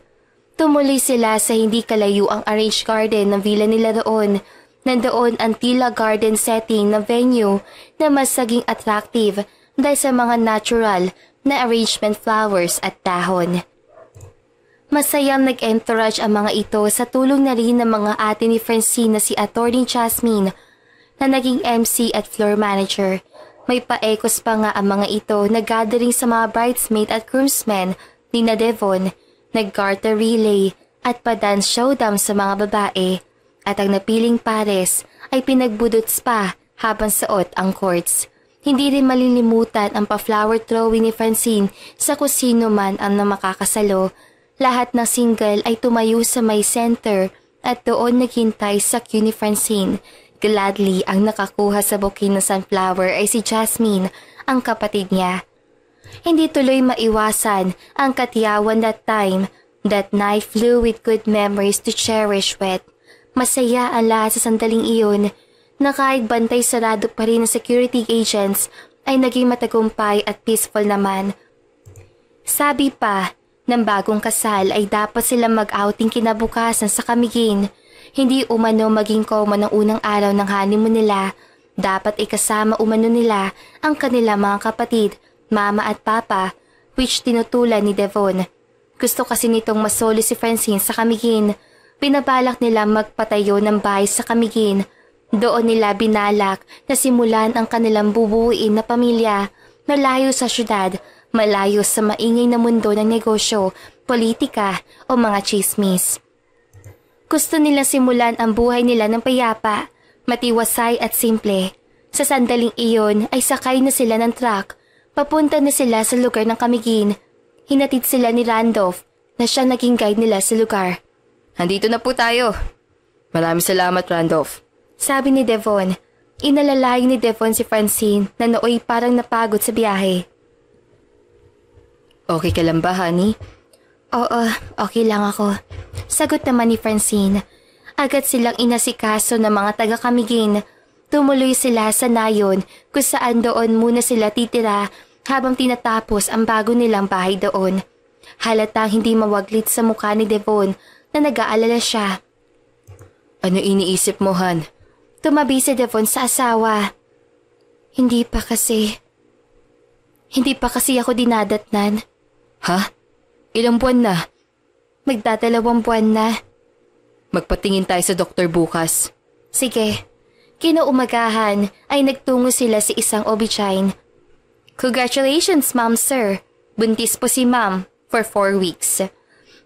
Tumuloy sila sa hindi kalayo ang arranged garden ng villa nila doon. Nandoon ang tila garden setting ng venue na mas naging attractive dahil sa mga natural na arrangement flowers at dahon. Masayang nag-entourage ang mga ito sa tulong na rin ng mga ate ni Francine na si Attorney Jasmine na naging MC at floor manager. May paekos pa nga ang mga ito na gathering sa mga bridesmaid at groomsmen ni na Devon, nag-garter relay at pa-dance showdown sa mga babae at ang napiling pares ay pinagbudot spa habang suot ang courts. Hindi rin malilimutan ang pa-flower throwing ni Francine sa kusino man ang na makakasalo. Lahat ng single ay tumayo sa may center at doon naghintay sa cue ni Francine. Gladly ang nakakuha sa bouquet ng sunflower ay si Jasmine, ang kapatid niya. Hindi tuloy maiwasan ang katiyawan that time. That night flew with good memories to cherish with. Masaya ang lahat sa sandaling iyon na kahit bantay sarado pa rin ng security agents ay naging matagumpay at peaceful naman. Sabi pa, ng bagong kasal ay dapat silang mag-outing kinabukasan sa Camiguin. Hindi umano maging common ang unang araw ng honeymoon nila. Dapat ikasama umano nila ang kanilang mga kapatid, mama at papa, which tinutulan ni Devon. Gusto kasi nitong masolo si Francine sa Camiguin. Pinabalak nila magpatayo ng bahay sa Camiguin. Doon nila binalak na simulan ang kanilang bubuuin na pamilya, malayo sa syudad, malayo sa maingay na mundo ng negosyo, politika o mga chismis. Gusto nila simulan ang buhay nila ng payapa, matiwasay at simple. Sa sandaling iyon ay sakay na sila ng truck. Papunta na sila sa lugar ng Camiguin. Hinatid sila ni Randolph na siya naging guide nila sa lugar. Andito na po tayo. Maraming salamat, Randolph. Sabi ni Devon. Inalalayan ni Devon si Francine na nooy parang napagod sa biyahe. Okay ka lang ba, honey? Oo, okay lang ako. Sagot naman ni Francine. Agad silang inasikaso ng mga taga-Camiguin. Tumuloy sila sa nayon kung saan doon muna sila titira habang tinatapos ang bago nilang bahay doon. Halatang hindi mawaglit sa mukha ni Devon na nag-aalala siya. Ano iniisip mo, Han? Tumabi si Devon sa asawa. Hindi pa kasi ako dinadatnan. Ha? Ilang buwan na? Magdadalawang buwan na. Magpatingin tayo sa doktor bukas. Sige. Kinaumagahan ay nagtungo sila sa isang OB-GYN. Congratulations, ma'am, sir. Buntis po si ma'am for 4 weeks.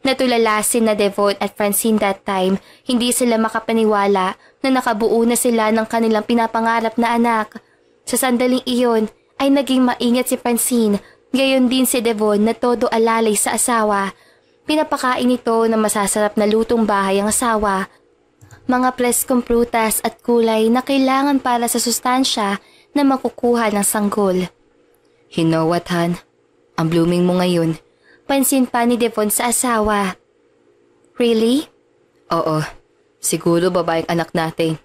Natulala na Devon at Francine that time. Hindi sila makapaniwala na nakabuo na sila ng kanilang pinapangarap na anak. Sa sandaling iyon ay naging maingat si Francine. Gayon din si Devon na todo alalay sa asawa. Pinapakain ito ng masasarap na lutong bahay ang asawa. Mga preskong prutas at kulay na kailangan para sa sustansya na makukuha ng sanggol. You know what, Han? Ang blooming mo ngayon. Pansin pa ni Devon sa asawa. Really? Oo. Siguro babaeng anak natin.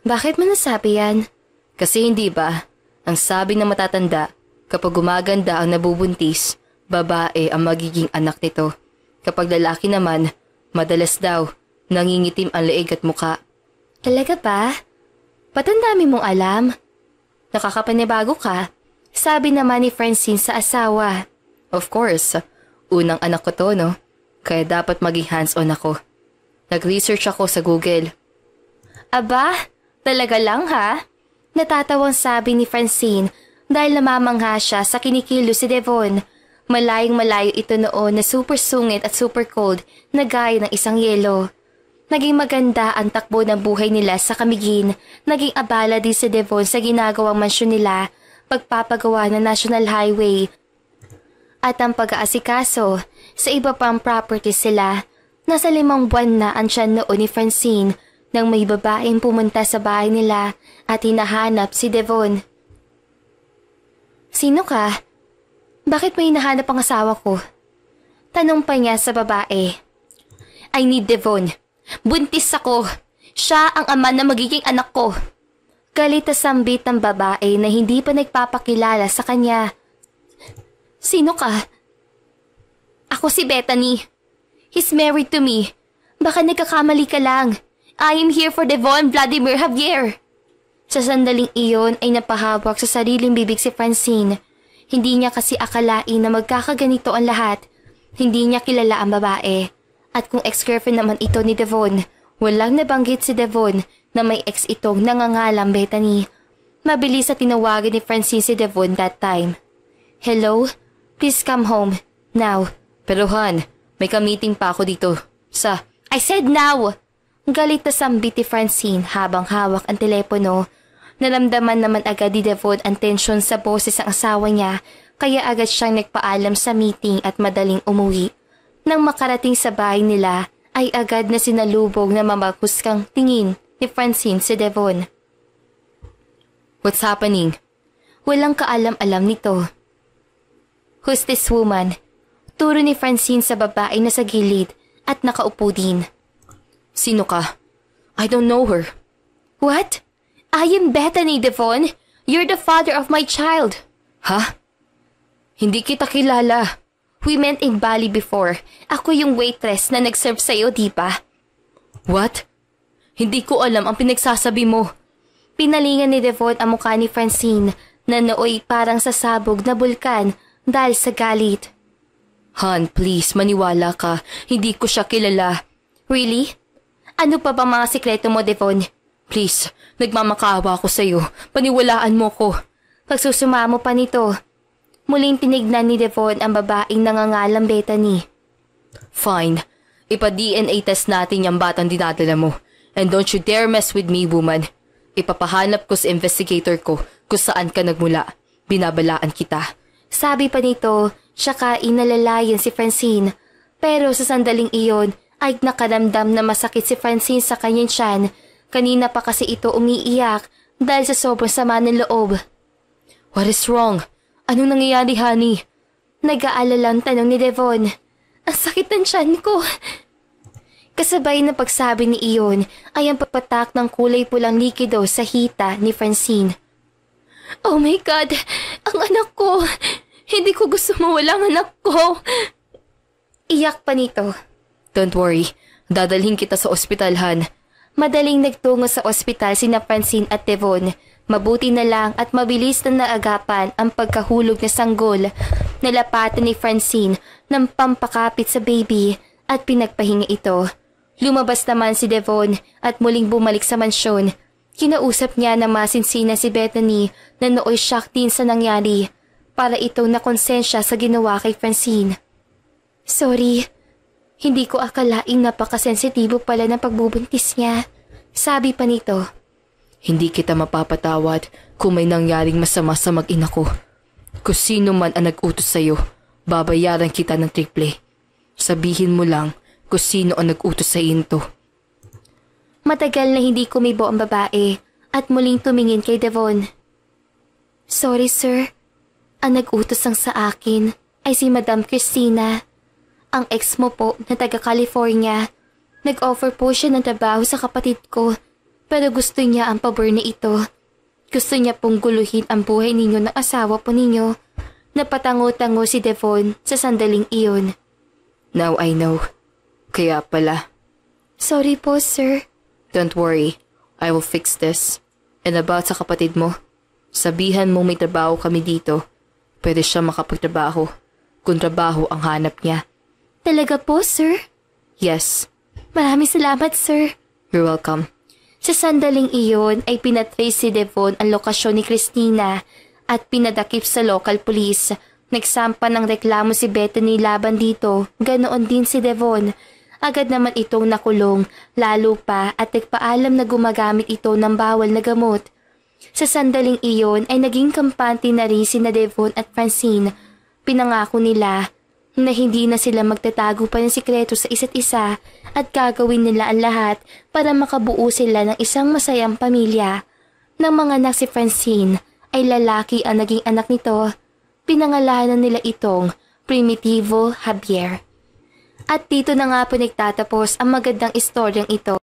Bakit mo nasabi yan? Kasi hindi ba, ang sabi ng matatanda, kapag gumaganda ang nabubuntis, babae ang magiging anak nito. Kapag lalaki naman, madalas daw, nangingitim ang leeg at muka. Talaga ba? Ba't ang dami mong alam? Nakakapanibago ka? Sabi naman ni Francine sa asawa. Of course, unang anak ko to, no? Kaya dapat maging hands-on ako. Nag-research ako sa Google. Aba, talaga lang ha? Natatawang sabi ni Francine dahil namamangha siya sa kinikilos si Devon. Malayong malayo ito noon na super sungit at super cold na gaya ng isang yelo. Naging maganda ang takbo ng buhay nila sa Camiguin. Naging abala din si Devon sa ginagawang mansyon nila, pagpapagawa ng National Highway. At ang pag-aasikaso sa iba pang property sila. Nasa 5 buwan na ang tiyan noon ni Francine nang may babaeng pumunta sa bahay nila at hinahanap si Devon. Sino ka? Bakit may hinahanap ang asawa ko? Tanong pa niya sa babae. I need Devon. Buntis ako. Siya ang ama na magiging anak ko. Galit na sambit ng babae na hindi pa nagpapakilala sa kanya. Sino ka? Ako si Bethany. He's married to me. Baka nagkakamali ka lang. I am here for Devon Vladimir Javier. Sa sandaling iyon ay napahawak sa sariling bibig si Francine. Hindi niya kasi akalain na magkakaganito ang lahat. Hindi niya kilala ang babae. At kung ex-girlfriend naman ito ni Devon, walang nabanggit si Devon na may ex itong nangangalang Bethany. Mabilis na tinawagan ni Francine si Devon that time. Hello? Please come home. Now. Pero Han, may ka-meeting pa ako dito. I said now! Galit na sambit ni Francine habang hawak ang telepono. Naramdaman naman agad ni Devon ang tensyon sa boses ng asawa niya, kaya agad siyang nagpaalam sa meeting at madaling umuwi. Nang makarating sa bahay nila, ay agad na sinalubog na mamaghusgang tingin ni Francine si Devon. What's happening? Walang kaalam-alam nito. Who's this woman? Turo ni Francine sa babae na sa gilid at nakaupo din. Sino ka? I don't know her. What? I am Bethany, Devon. You're the father of my child. Ha? Hindi kita kilala. We met in Bali before. Ako yung waitress na nag-serve sa'yo, di ba? What? Hindi ko alam ang pinagsasabi mo. Pinalingan ni Devon ang mukha ni Francine na nooy parang sasabog na bulkan dahil sa galit. Han, please, maniwala ka. Hindi ko siya kilala. Really? Ano pa ba mga sikreto mo, Devon? Please, nagmamakaawa ako sa'yo. Paniwalaan mo ko. Pagsusumamo pa nito. Muling tinignan ni Devon ang babaeng nangangalang Bethany. Fine. Ipa-DNA test natin yung batang dinadala mo. And don't you dare mess with me, woman. Ipapahanap ko sa investigator ko kung saan ka nagmula. Binabalaan kita. Sabi pa nito, saka inalalayan si Francine. Pero sa sandaling iyon ay nakaramdam na masakit si Francine sa kanyang tiyan. Kanina pa kasi ito umiiyak dahil sa sobrang sama ng loob. What is wrong? Anong nangyayari, honey? Nag-aalalang tanong ni Devon. Ang sakit ng tiyan ko. Kasabay na pagsabi ni Iyon ay ang papatak ng kulay pulang likido sa hita ni Francine. Oh my God! Ang anak ko! Hindi ko gusto mawala ang anak ko! Iyak pa nito. Don't worry. Dadalhin kita sa ospital, Han. Madaling nagtungo sa ospital sina Francine at Devon. Mabuti na lang at mabilis na naagapan ang pagkahulog na sanggol. Nalapatan ni Francine ng pampakapit sa baby at pinagpahinga ito. Lumabas naman si Devon at muling bumalik sa mansyon. Kinausap niya na masinsina si Bethany na nooy shock din sa nangyari para itong nakonsensya sa ginawa kay Francine. Sorry, hindi ko akalaing napakasensitibo pala ng pagbubuntis niya. Sabi pa nito. Hindi kita mapapatawad kung may nangyaring masama sa mag-ina ko. Kung sino man ang nag-utos sa'yo, babayaran kita ng triple. Sabihin mo lang kung sino ang nag-utos sa into. Matagal na hindi kumibo ang babae at muling tumingin kay Devon. Sorry sir, ang nag-utos lang sa akin ay si Madam Christina. Ang ex mo po na taga-California. Nag-offer po siya ng trabaho sa kapatid ko pero gusto niya ang pabor na ito. Gusto niya pong guluhin ang buhay ninyo ng asawa po ninyo. Napatango-tango si Devon sa sandaling iyon. Now I know. Kaya pala. Sorry po, sir. Don't worry. I will fix this. And about sa kapatid mo, sabihan mong may trabaho kami dito. Pwede siya makapagtrabaho kung trabaho ang hanap niya. Talaga po, sir? Yes. Maraming salamat, sir. You're welcome. Sa sandaling iyon ay pinatrace si Devon ang lokasyon ni Christina at pinadakip sa local police. Nagsampa ng reklamo si Bethany laban dito, ganoon din si Devon. Agad naman itong nakulong, lalo pa at nagpaalam na gumagamit ito ng bawal na gamot. Sa sandaling iyon ay naging kampante na rin sina Devon at Francine. Pinangako nila na hindi na sila magtatago pa ng sikreto sa isa't isa at gagawin nila ang lahat para makabuo sila ng isang masayang pamilya. Nang mga anak si Francine ay lalaki ang naging anak nito. Pinangalanan nila itong Primitivo Javier. At dito na nga po nagtatapos ang magandang istoryang ito.